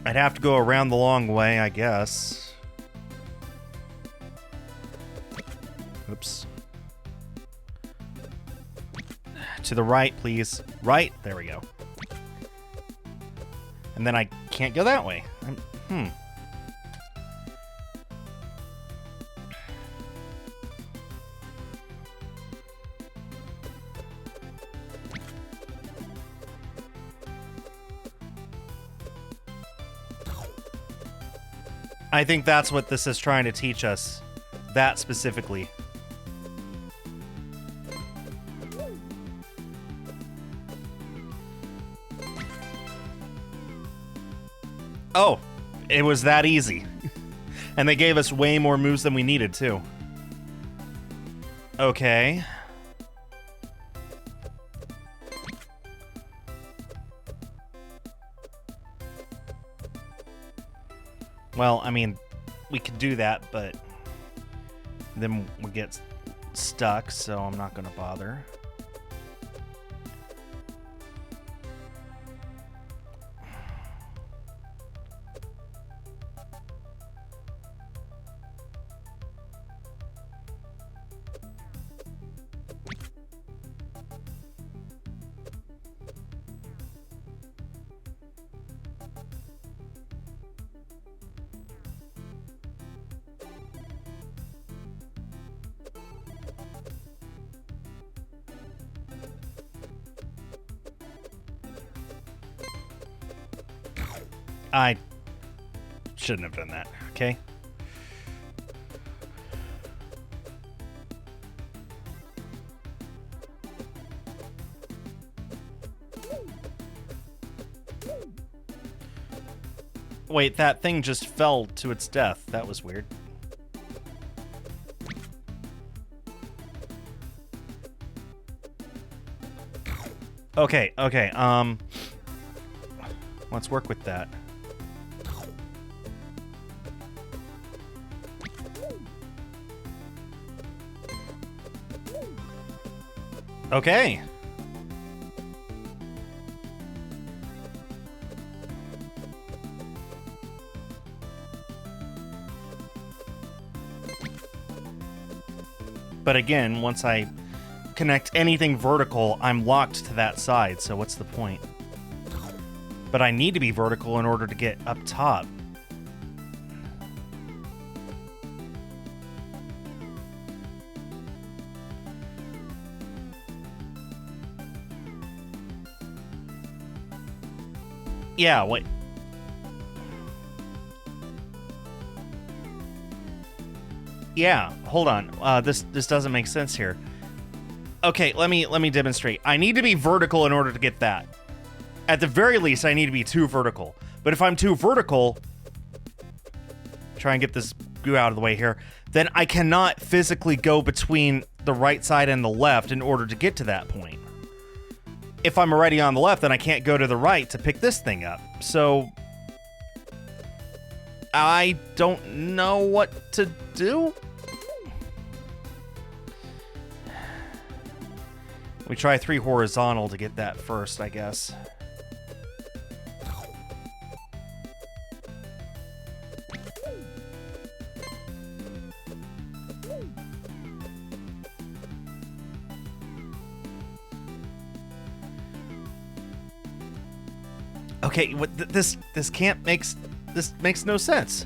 S1: I'd have to go around the long way, I guess. Oops. To the right, please. Right? There we go. And then I can't go that way. I think that's what this is trying to teach us. That specifically. Oh, it was that easy. And they gave us way more moves than we needed, too. Okay. Well, I mean, we could do that, but then we get stuck, so I'm not going to bother. I shouldn't have done that, okay? Wait, that thing just fell to its death. That was weird. Okay, let's work with that. Okay. But again, once I connect anything vertical, I'm locked to that side, so what's the point? But I need to be vertical in order to get up top. Yeah, wait. Yeah, hold on. This doesn't make sense here. Okay, let me demonstrate. I need to be vertical in order to get that. At the very least, I need to be too vertical. But if I'm too vertical, try and get this goo out of the way here, then I cannot physically go between the right side and the left in order to get to that point. If I'm already on the left, then I can't go to the right to pick this thing up. So I don't know what to do. We try 3 horizontal to get that first, I guess. Okay, what this makes no sense.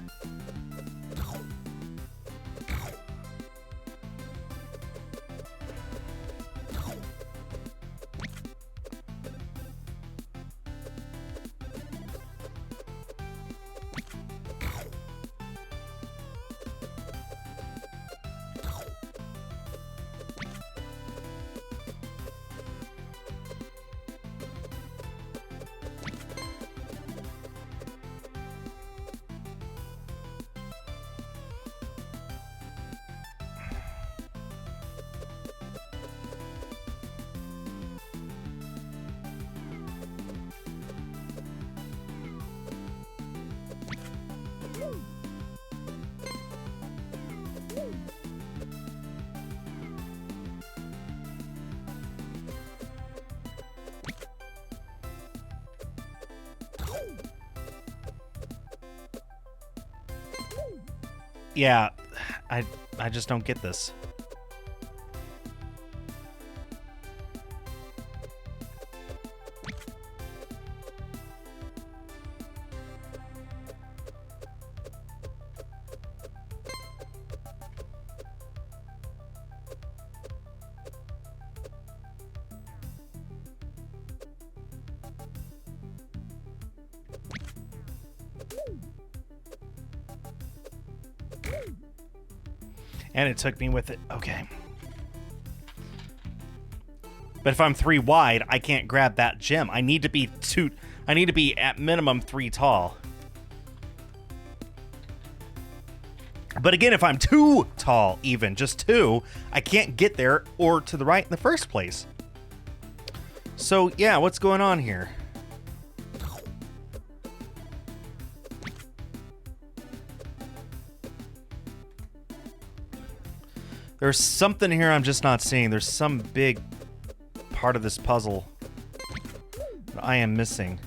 S1: Yeah, I just don't get this. And it took me with it. Okay. But if I'm 3 wide, I can't grab that gem. I need to be at minimum 3 tall. But again, if I'm too tall, even just 2, I can't get there or to the right in the first place. So yeah, what's going on here? There's something here I'm just not seeing. There's some big part of this puzzle that I am missing.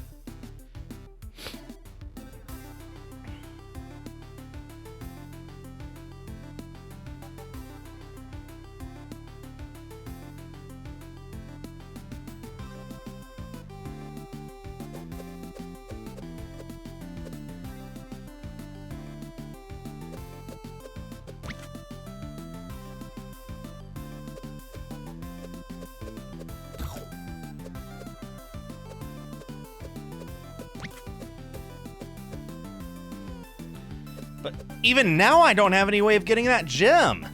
S1: But even now, I don't have any way of getting that gem.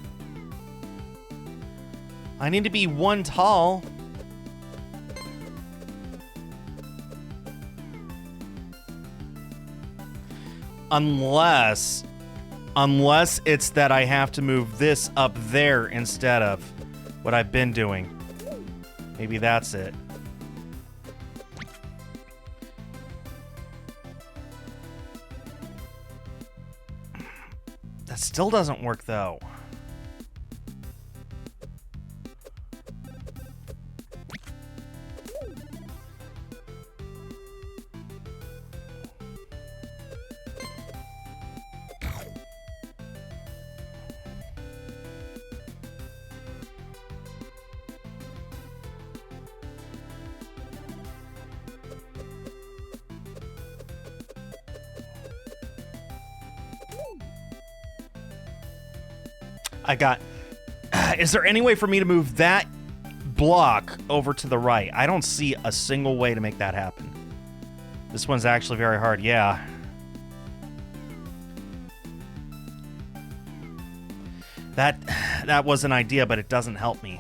S1: I need to be 1 tall. Unless it's that I have to move this up there instead of what I've been doing. Maybe that's it. That still doesn't work, though. I got... Is there any way for me to move that block over to the right? I don't see a single way to make that happen. This one's actually very hard, yeah. That was an idea, but it doesn't help me.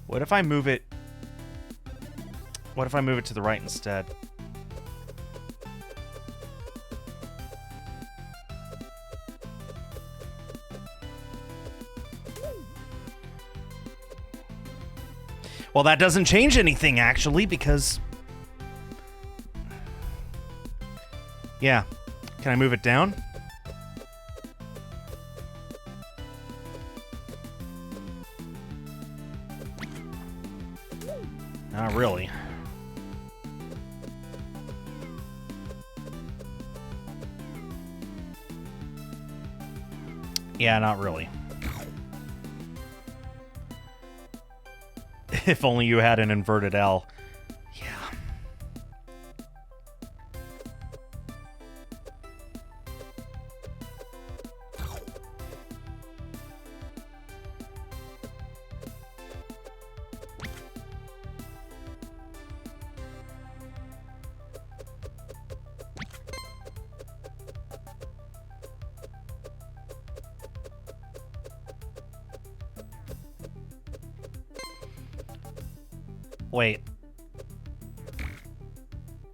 S1: What if I move it... What if I move it to the right instead? Well, that doesn't change anything, actually, because... Yeah. Can I move it down? Not really. Yeah, not really. If only you had an inverted L. Yeah. Wait.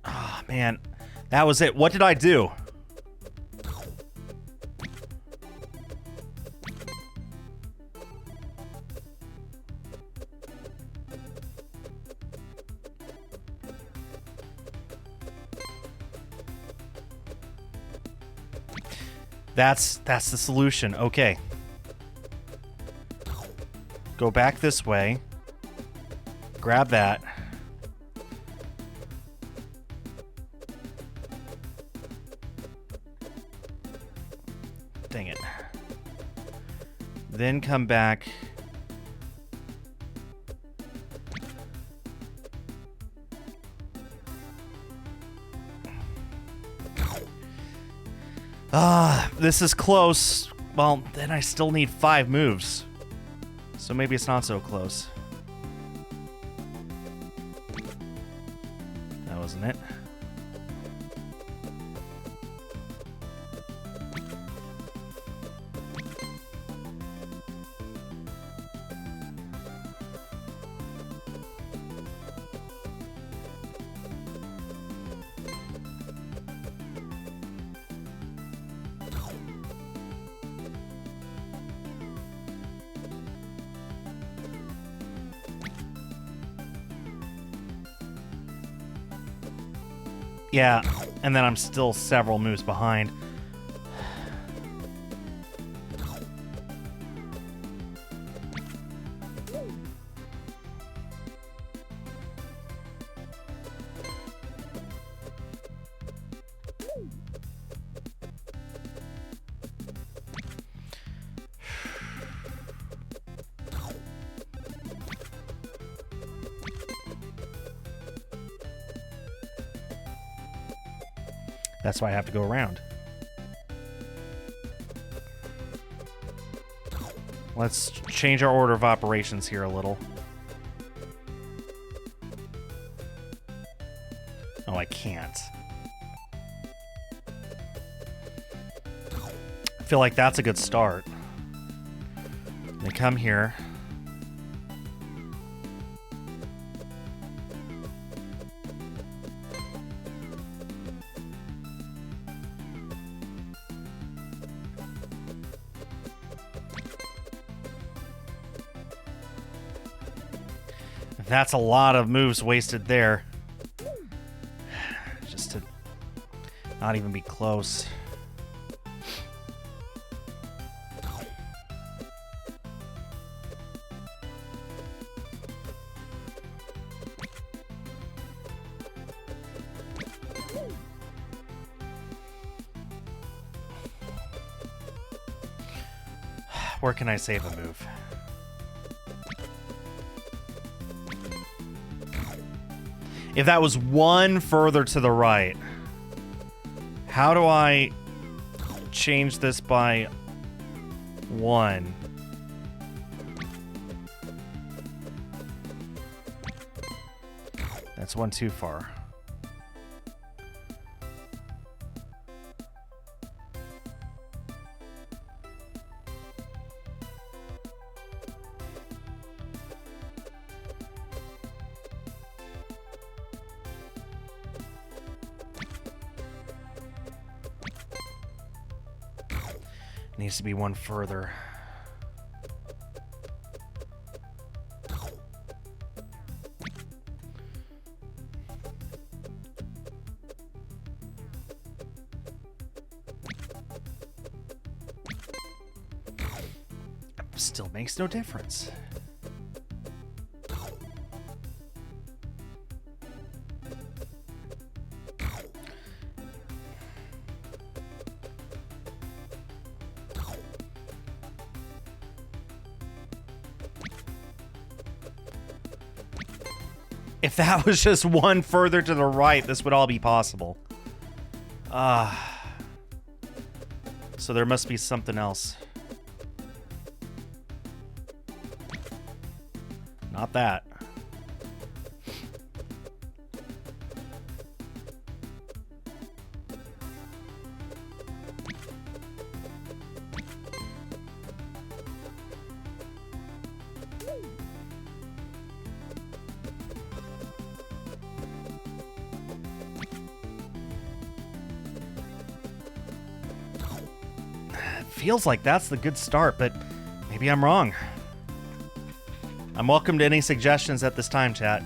S1: Oh, man. That was it. What did I do? That's the solution. Okay. Go back this way. Grab that. Dang it. Then come back. This is close. Well, then I still need 5 moves. So maybe it's not so close. That wasn't it. Yeah, and then I'm still several moves behind. That's why I have to go around. Let's change our order of operations here a little. Oh, I can't. I feel like that's a good start. They come here. That's a lot of moves wasted there. Just to not even be close. Where can I save a move? If that was one further to the right. How do I change this by 1? That's 1 too far. Needs to be 1 further. Still makes no difference. If that was just 1 further to the right, this would all be possible. So there must be something else. Not that. Feels like that's the good start, but maybe I'm wrong. I'm welcome to any suggestions at this time, chat.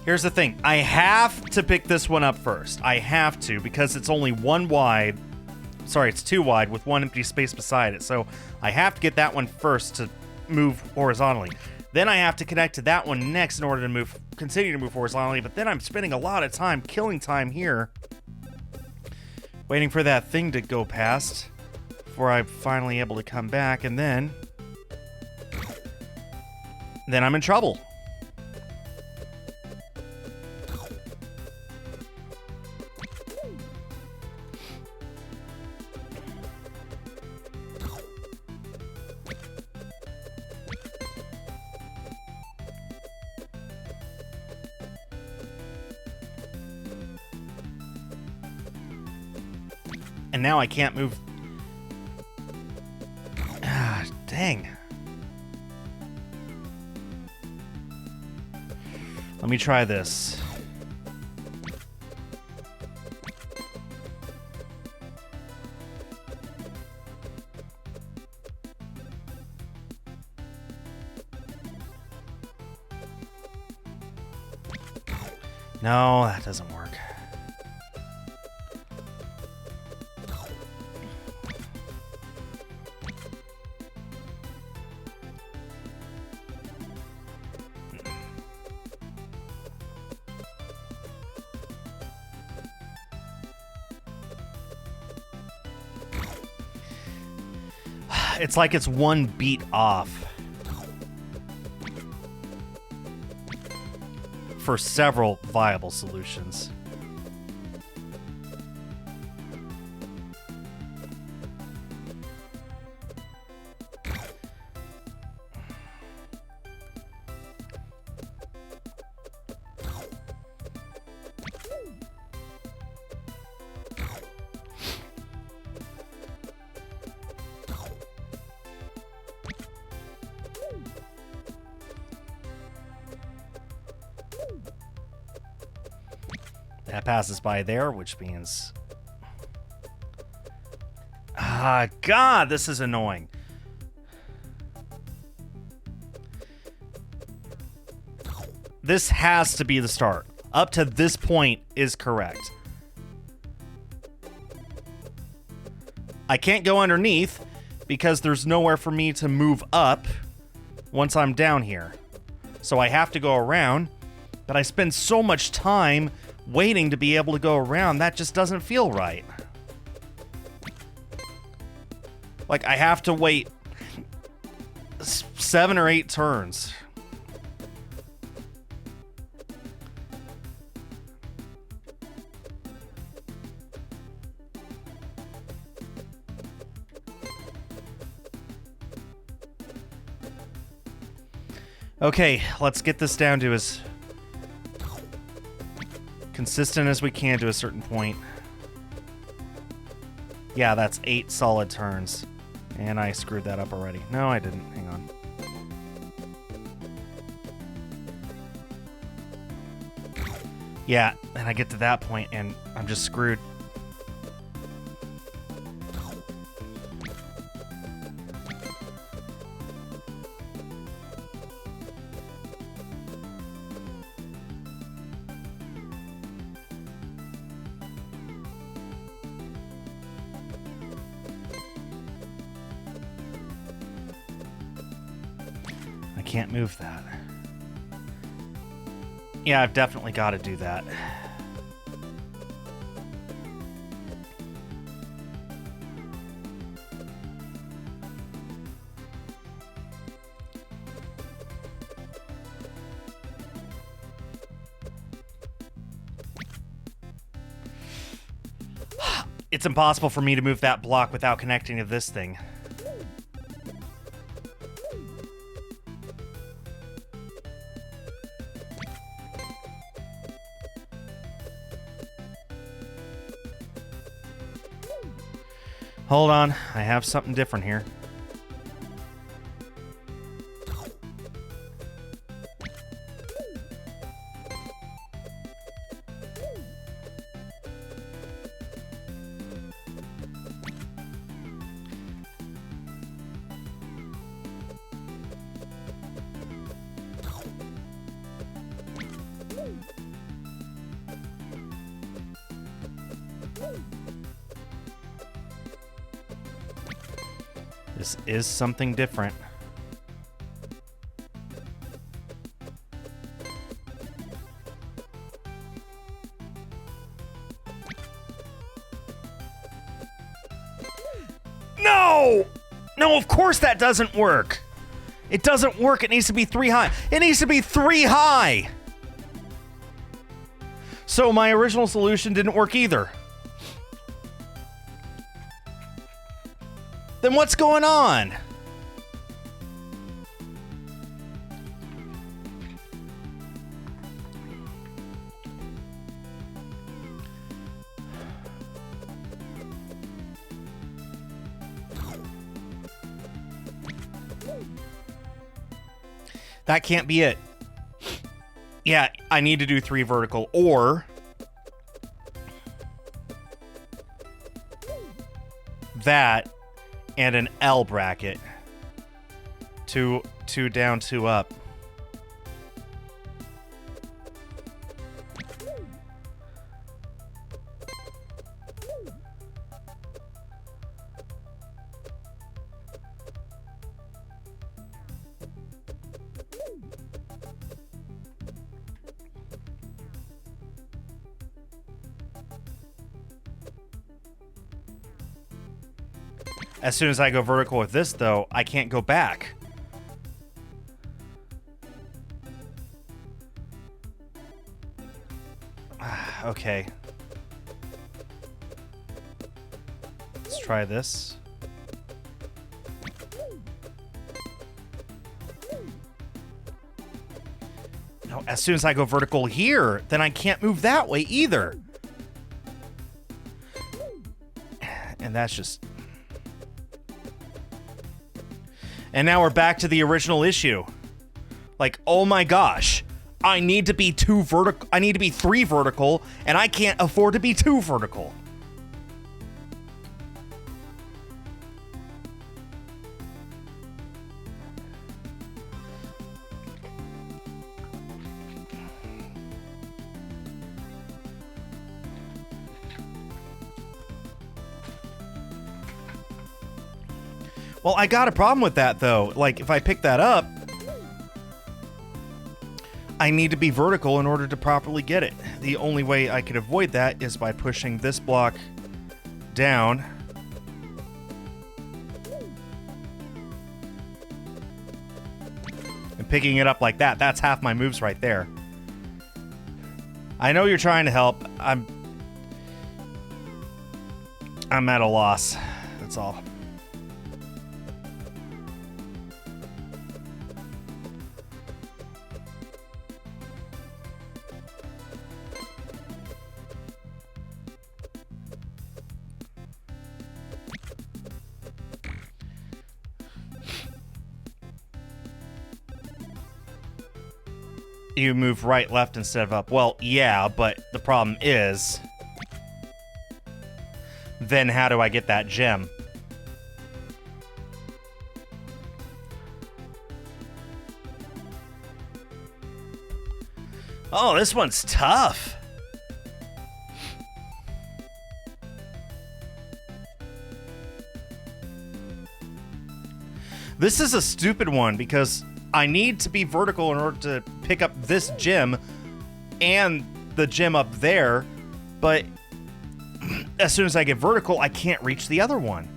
S1: Here's the thing. I have to pick this one up first. I have to, because it's only 1 wide. Sorry, it's 2 wide with 1 empty space beside it. So I have to get that one first to move horizontally. Then I have to connect to that one next in order to continue to move horizontally. But then I'm spending a lot of time, killing time here, waiting for that thing to go past before I'm finally able to come back. And then I'm in trouble. And now I can't move. Ah, dang. Let me try this. No, that doesn't work. It's like it's 1 beat off for several viable solutions. That passes by there, which means... Ah, God, this is annoying. This has to be the start. Up to this point is correct. I can't go underneath because there's nowhere for me to move up. once I'm down here. So I have to go around, but I spend so much time waiting to be able to go around, that just doesn't feel right. Like, I have to wait 7 or 8 turns. Okay, let's get this down to as consistent as we can to a certain point. Yeah, that's 8 solid turns. And I screwed that up already. No, I didn't. Hang on. Yeah, and I get to that point and I'm just screwed. I can't move that. Yeah, I've definitely got to do that. It's impossible for me to move that block without connecting to this thing. Hold on, I have something different here. This is something different. No! No, of course that doesn't work. It doesn't work. It needs to be 3 high. It needs to be 3 high. So my original solution didn't work either. Then what's going on? That can't be it. Yeah, I need to do 3 vertical or that and an L bracket. 2 down, 2 up. As soon as I go vertical with this, though, I can't go back. Okay. Let's try this. No, as soon as I go vertical here, then I can't move that way either. And that's just... And now we're back to the original issue. Like, oh my gosh, I need to be 2 vertical. I need to be 3 vertical, and I can't afford to be 2 vertical. Well, I got a problem with that, though. Like, if I pick that up, I need to be vertical in order to properly get it. The only way I could avoid that is by pushing this block down. And picking it up like that. That's half my moves right there. I know you're trying to help. I'm at a loss. That's all. You move right, left instead of up. Well, yeah, but the problem is... then how do I get that gem? Oh, this one's tough. This is a stupid one because I need to be vertical in order to pick up this gem and the gem up there, but as soon as I get vertical, I can't reach the other one.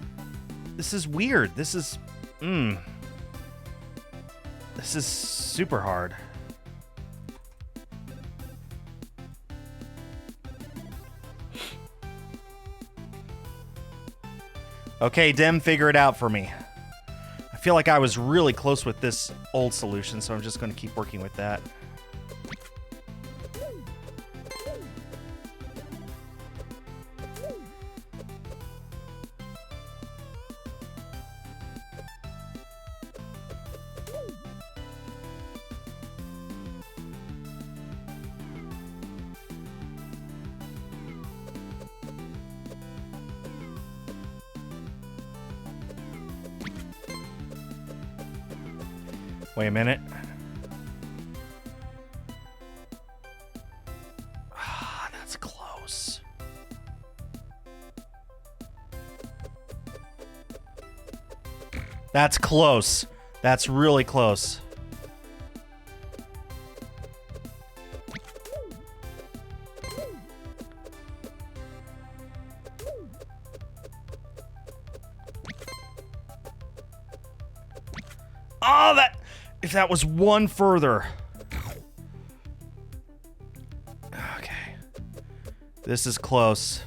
S1: This is weird. This is... This is super hard. Okay, Dim, figure it out for me. I feel like I was really close with this old solution, so I'm just going to keep working with that. Wait a minute. Ah, that's close. That's close. That's really close. Oh, that... if that was one further. Okay. This is close.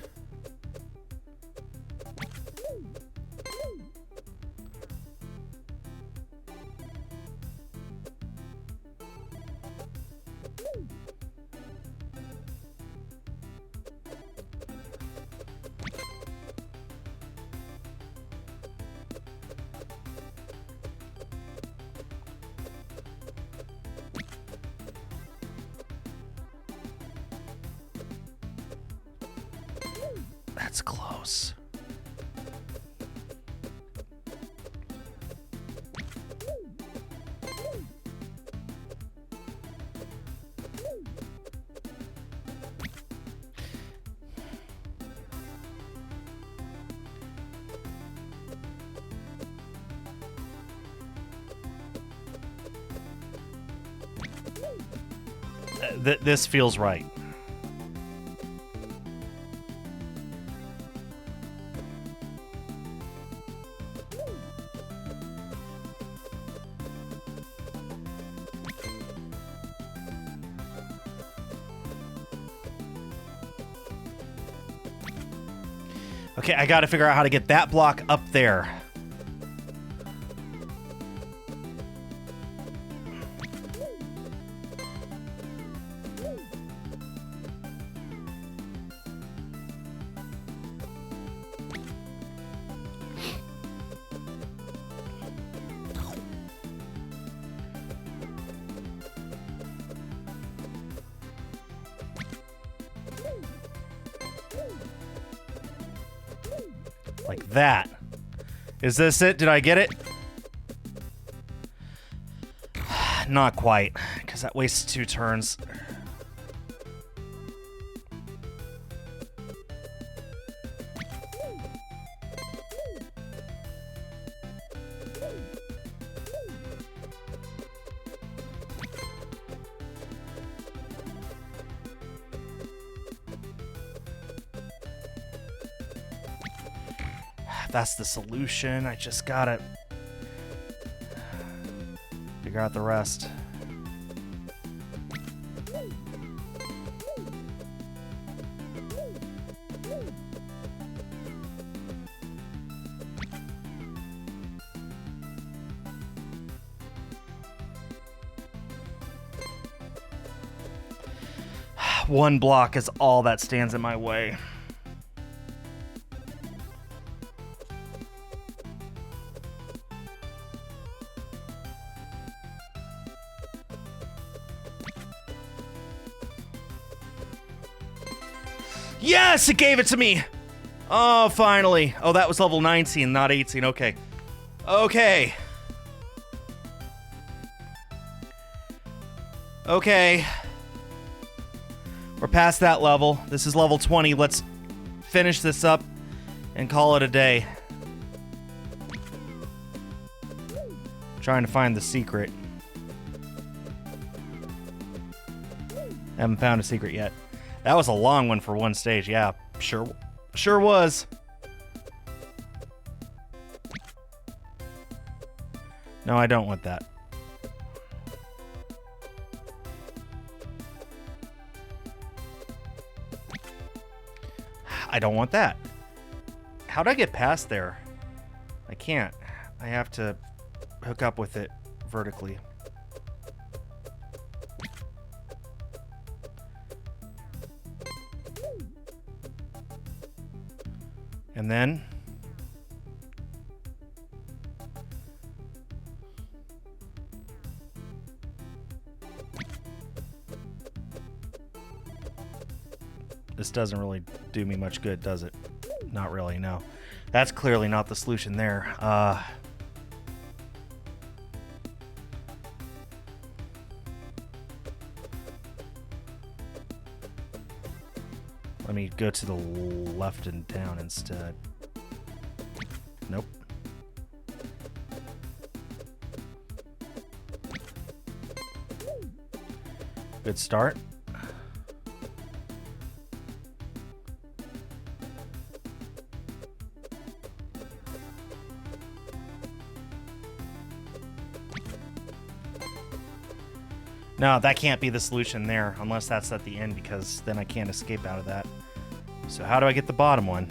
S1: That's close. This feels right. Okay, I gotta figure out how to get that block up there. Like that. Is this it? Did I get it? Not quite, because that wastes 2 turns. That's the solution. I just gotta figure out the rest. One block is all that stands in my way. Yes, it gave it to me. Oh, finally. Oh, that was level 19, not 18. Okay. Okay. Okay. We're past that level. This is level 20. Let's finish this up and call it a day. Trying to find the secret. Haven't found a secret yet. That was a long one for one stage. Yeah, sure was. No, I don't want that. I don't want that. How'd I get past there? I can't. I have to hook up with it vertically. And then this doesn't really do me much good, does it? Not really, no. That's clearly not the solution there. Let me go to the left and down instead. Nope. Good start. No, that can't be the solution there, unless that's at the end, because then I can't escape out of that. So how do I get the bottom one?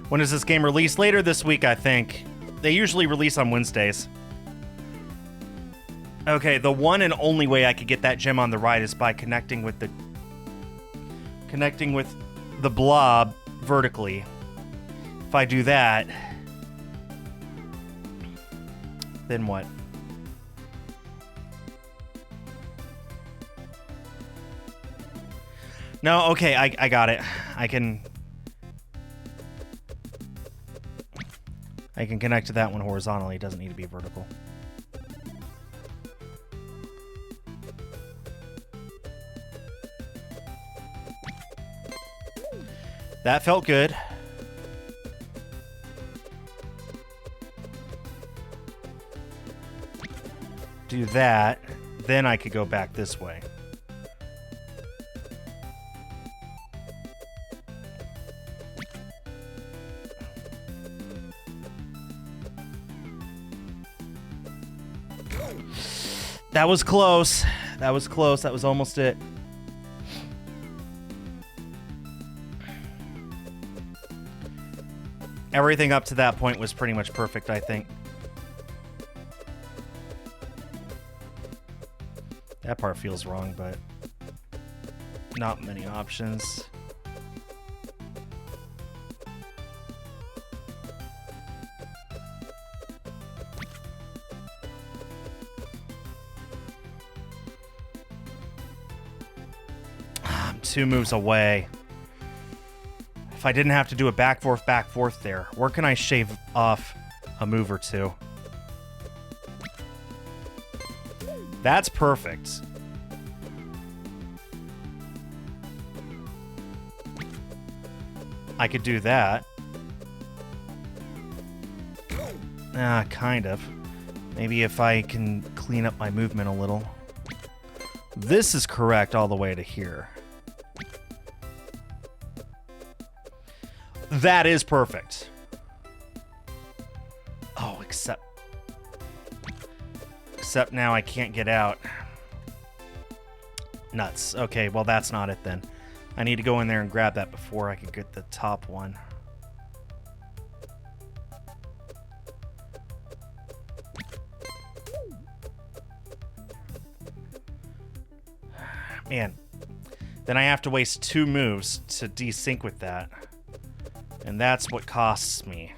S1: When is this game released? Later this week, I think. They usually release on Wednesdays. Okay, the one and only way I could get that gem on the right is by connecting with the blob vertically. If I do that, then what? No, okay, I got it. I can connect to that one horizontally. It doesn't need to be vertical. That felt good. Do that, then I could go back this way. That was close. That was close. That was almost it. Everything up to that point was pretty much perfect, I think. That part feels wrong, but not many options. I'm 2 moves away. If I didn't have to do a back forth there, where can I shave off a move or two? That's perfect. I could do that. Kind of. Maybe if I can clean up my movement a little. This is correct all the way to here. That is perfect. Oh, except now I can't get out. Nuts. Okay, well that's not it then. I need to go in there and grab that before I can get the top one. Man, then I have to waste 2 moves to desync with that. And that's what costs me.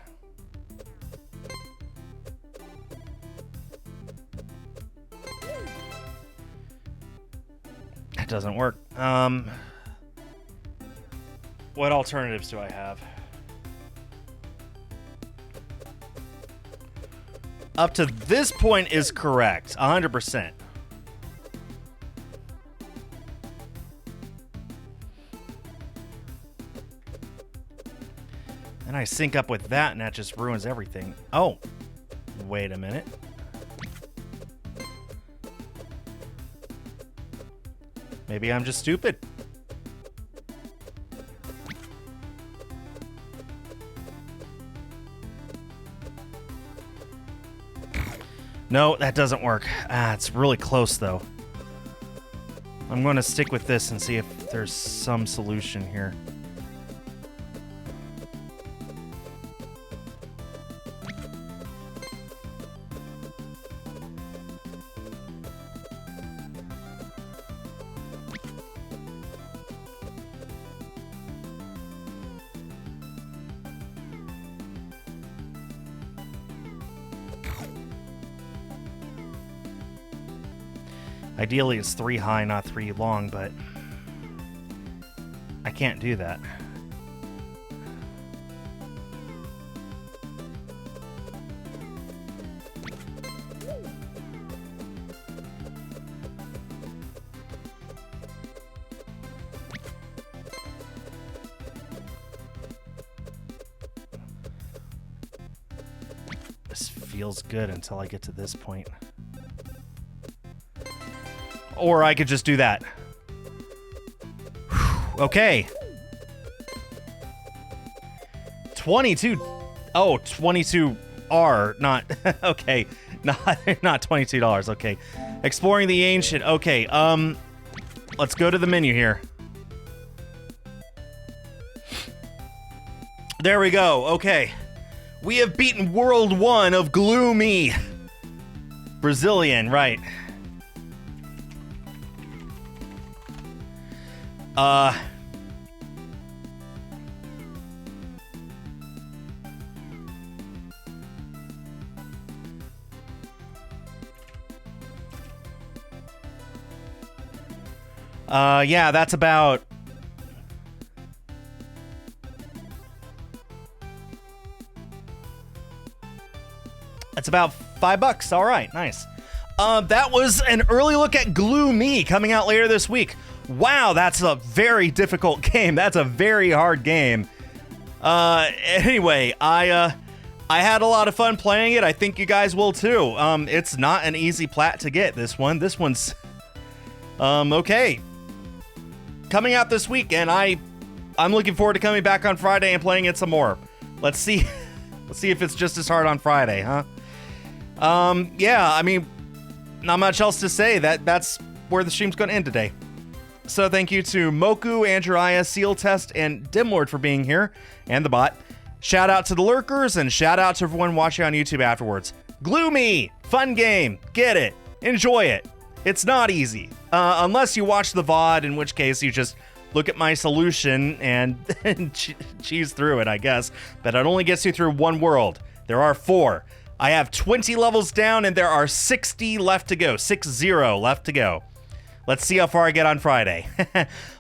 S1: That doesn't work. What alternatives do I have? Up to this point is correct, 100%. And I sync up with that, and that just ruins everything. Oh, wait a minute. Maybe I'm just stupid. No, that doesn't work. It's really close, though. I'm going to stick with this and see if there's some solution here. Ideally, it's 3 high, not 3 long, but I can't do that. This feels good until I get to this point. Or I could just do that. Whew, okay. 22. Oh, 22R, not okay. Not $22. Okay. Exploring the ancient. Okay. Let's go to the menu here. There we go. Okay. We have beaten World 1 of GluMe. Brazilian, right. Yeah, that's about... That's about $5. All right, nice. That was an early look at GluMe coming out later this week. Wow, that's a very difficult game. That's a very hard game. Anyway, I had a lot of fun playing it. I think you guys will too. It's not an easy plat to get, this one. This one's okay. Coming out this week, and I'm looking forward to coming back on Friday and playing it some more. Let's see. Let's see if it's just as hard on Friday, huh? Yeah, I mean, not much else to say. That's where the stream's going to end today. So thank you to Moku, Andrea, Seal Test, and Dimlord for being here, and the bot. Shout out to the lurkers, and shout out to everyone watching on YouTube afterwards. GluMe, fun game, get it, enjoy it. It's not easy, unless you watch the VOD, in which case you just look at my solution and cheese through it, I guess. But it only gets you through 1 world. There are 4. I have 20 levels down, and there are 60 left to go. 60 left to go. Let's see how far I get on Friday.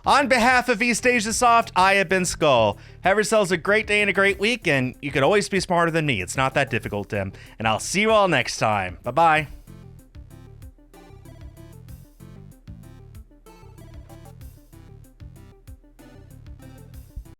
S1: On behalf of East Asia Soft, I have been Skull. Have yourselves a great day and a great week, and you can always be smarter than me. It's not that difficult, Tim. And I'll see you all next time. Bye-bye.